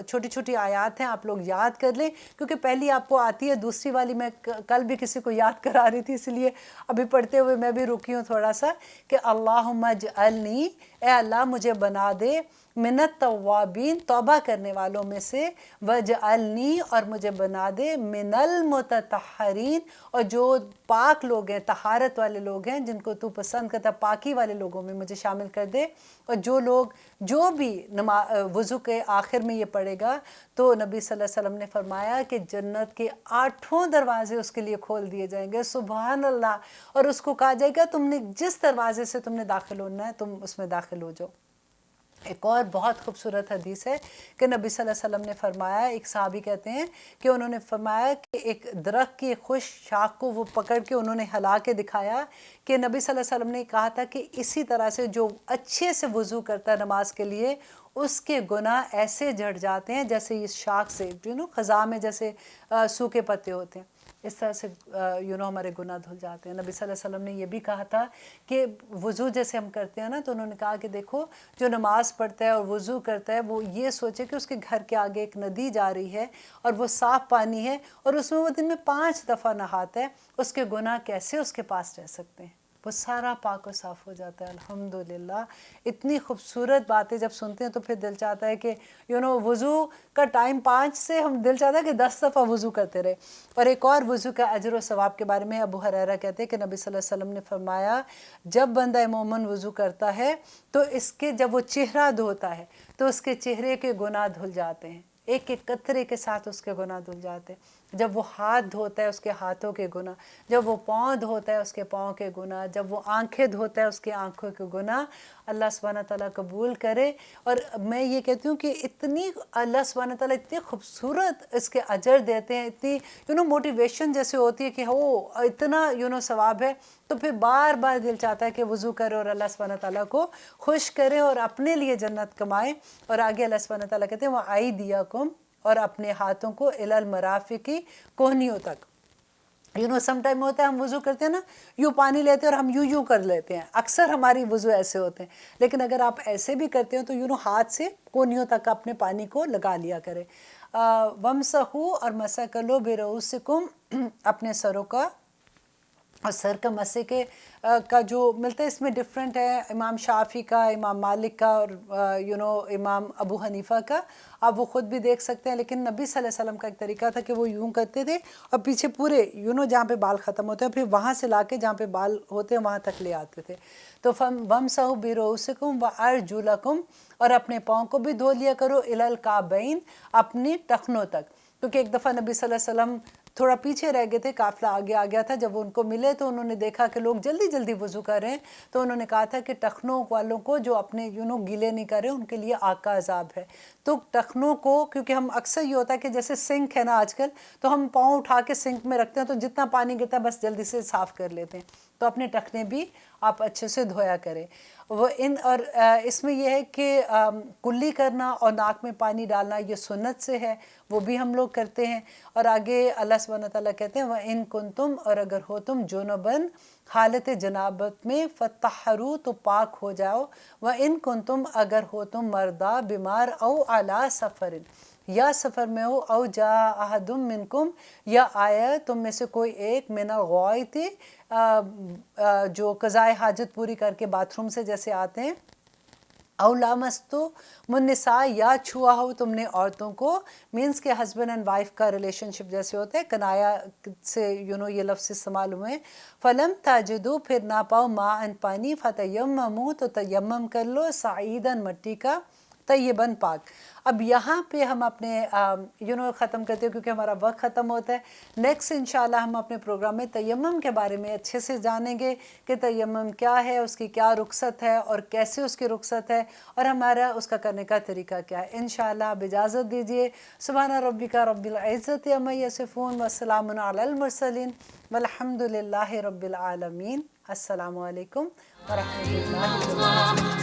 چھوٹی چھوٹی آیات ہیں، آپ لوگ یاد کر لیں کیونکہ پہلی آپ کو آتی ہے، دوسری والی میں کل بھی کسی کو یاد کرا رہی تھی، اس لیے ابھی پڑھتے ہوئے میں بھی رکی ہوں تھوڑا سا کہ اللہم اجعلنی، اے اللہ مجھے بنا دے، من التوابین توبہ کرنے والوں میں سے، وجعلنی اور مجھے بنا دے، من المتطہرین اور جو پاک لوگ ہیں، طہارت والے لوگ ہیں جن کو تو پسند کرتا، پاکی والے لوگوں میں مجھے شامل کر دے۔ اور جو بھی وضو کے آخر میں یہ پڑھے گا تو نبی صلی اللہ علیہ وسلم نے فرمایا کہ جنت کے 8 دروازے اس کے لیے کھول دیے جائیں گے، سبحان اللہ، اور اس کو کہا جائے گا تم نے جس دروازے سے تم نے داخل ہونا ہے تم اس میں داخل ہو جاؤ۔ ایک اور بہت خوبصورت حدیث ہے کہ نبی صلی اللہ علیہ وسلم نے فرمایا، ایک صحابی کہتے ہیں کہ انہوں نے فرمایا کہ ایک درخت کی خوش شاخ کو وہ پکڑ کے انہوں نے ہلا کے دکھایا کہ نبی صلی اللہ علیہ وسلم نے کہا تھا کہ اسی طرح سے جو اچھے سے وضو کرتا ہے نماز کے لیے اس کے گناہ ایسے جھڑ جاتے ہیں جیسے اس شاخ سے خزاں میں جیسے سوکھے پتے ہوتے ہیں، اس طرح سے ہمارے گناہ دھل جاتے ہیں۔ نبی صلی اللہ علیہ وسلم نے یہ بھی کہا تھا کہ وضو جیسے ہم کرتے ہیں نا، تو انہوں نے کہا کہ دیکھو جو نماز پڑھتا ہے اور وضو کرتا ہے وہ یہ سوچے کہ اس کے گھر کے آگے ایک ندی جا رہی ہے اور وہ صاف پانی ہے اور اس میں وہ دن میں 5 دفعہ نہاتا ہے، اس کے گناہ کیسے اس کے پاس رہ سکتے ہیں، وہ سارا پاک و صاف ہو جاتا ہے۔ الحمدللہ اتنی خوبصورت باتیں جب سنتے ہیں تو پھر دل چاہتا ہے کہ وضو کا ٹائم 5 سے ہم دل چاہتا ہے کہ 10 دفعہ وضو کرتے رہے۔ اور ایک اور وضو کا اجر و ثواب کے بارے میں ابو ہریرہ کہتے ہیں کہ نبی صلی اللہ علیہ وسلم نے فرمایا جب بندہ مومن وضو کرتا ہے تو اس کے جب وہ چہرہ دھوتا ہے تو اس کے چہرے کے گناہ دھل جاتے ہیں، ایک ایک قطرے کے ساتھ اس کے گناہ دھل جاتے ہیں۔ جب وہ ہاتھ دھوتا ہے اس کے ہاتھوں کے گناہ، جب وہ پاؤں دھوتا ہے اس کے پاؤں کے گناہ، جب وہ آنکھیں دھوتا ہے اس کے آنکھوں کے گناہ، اللہ سبحانہ تعالیٰ قبول کرے۔ اور میں یہ کہتی ہوں کہ اتنی اللہ سبحانہ تعالیٰ اتنی خوبصورت اس کے اجر دیتے ہیں، اتنی موٹیویشن جیسے ہوتی ہے کہ اتنا ثواب ہے، تو پھر بار بار دل چاہتا ہے کہ وضو کرے اور اللہ سبحانہ تعالیٰ کو خوش کرے اور اپنے لیے جنت کمائے۔ اور آگے اللہ سبحانہ تعالیٰ کہتے ہیں وَأَيْدِيَكُمْ، اور اپنے ہاتھوں کو اِلَى الْمَرَافِقِ، کوہنیوں تک۔ سم ٹائم ہوتا ہے ہم وضو کرتے ہیں نا، یوں پانی لیتے ہیں اور ہم یوں کر لیتے ہیں، اکثر ہماری وضو ایسے ہوتے ہیں، لیکن اگر آپ ایسے بھی کرتے ہیں تو ہاتھ سے کونیوں تک اپنے پانی کو لگا لیا کرے۔ وَامْسَحُوا، اور مسح کر لو بِرُؤُوسِکُم، اپنے سروں کا اور سر کا مسے کے کا جو ملتا ہے اس میں ڈفرینٹ ہے، امام شافعی کا، امام مالک کا، اور امام ابو حنیفہ کا، آپ وہ خود بھی دیکھ سکتے ہیں۔ لیکن نبی صلی اللہ علیہ وسلم کا ایک طریقہ تھا کہ وہ یوں کرتے تھے اور پیچھے پورے جہاں پہ بال ختم ہوتے ہیں پھر وہاں سے لا کے جہاں پہ بال ہوتے ہیں وہاں تک لے آتے تھے۔ تو وَامْسَحُوا بِرُؤُوسِكُمْ وَأَرْجُلَكُمْ، اور اپنے پاؤں کو بھی دھو لیا کرو، إِلَى الْكَعْبَيْن، اپنی ٹخنوں تک، کیونکہ ایک دفعہ نبی صلی اللہ علیہ وسلم تھوڑا پیچھے رہ گئے تھے، قافلہ آگے آ گیا تھا، جب وہ ان کو ملے تو انہوں نے دیکھا کہ لوگ جلدی جلدی وضو کر رہے ہیں، تو انہوں نے کہا تھا کہ ٹخنوں والوں کو جو اپنے گیلے نہیں کر رہے ان کے لیے آگ کا عذاب ہے۔ تو ٹخنوں کو، کیونکہ ہم اکثر یہ ہوتا ہے کہ جیسے سنک ہے نا آج کل، تو ہم پاؤں اٹھا کے سنک میں رکھتے ہیں تو جتنا پانی گرتا ہے بس جلدی سے صاف کر لیتے ہیں، تو اپنے ٹخنے بھی آپ اچھے سے دھویا کریں۔ اور اس میں یہ ہے کہ کلی کرنا اور ناک میں پانی ڈالنا یہ سنت سے ہے، وہ بھی ہم لوگ کرتے ہیں۔ اور آگے اللہ سبحانہ تعالیٰ کہتے ہیں وَإِن كُنتُمْ، اور اگر ہو تم جُنُبًا، حالت جنابت میں، فَطَّہَّرُوا، تو پاک ہو جاؤ، وَإِن كُنتُمْ، اگر ہو تم مردہ بیمار، او علی سفر، یا سفر میں ہو، او جاء احد منکم، یا آیا تم میں سے کوئی ایک، من الغائط، جو قضائے حاجت پوری کر کے باتھ روم سے جیسے آتے ہیں، او لامستم النساء، یا چھوا ہو تم نے عورتوں کو، مینس کے ہسبینڈ اینڈ وائف کا ریلیشن شپ جیسے ہوتا ہے، کنایا سے یہ لفظ استعمال ہوئے، فلم تجدوا، پھر نہ پاؤ، ماء پانی، فتیمموا، تو تیمم کر لو، صعیداً مٹی کا، طیباً پاک۔ اب یہاں پہ ہم اپنے ختم کرتے ہیں کیونکہ ہمارا وقت ختم ہوتا ہے۔ نیکسٹ انشاءاللہ ہم اپنے پروگرام میں تیمم کے بارے میں اچھے سے جانیں گے کہ تیمم کیا ہے، اس کی کیا رخصت ہے اور کیسے اس کی رخصت ہے، اور ہمارا اس کا کرنے کا طریقہ کیا ہے۔ انشاءاللہ اب اجازت دیجیے۔ سبحان ربک رب العزت عما یصفون وسلام علی المرسلین والحمد للہ رب العالمین۔ السلام علیکم ورحمۃ اللہ وبرکاتہ۔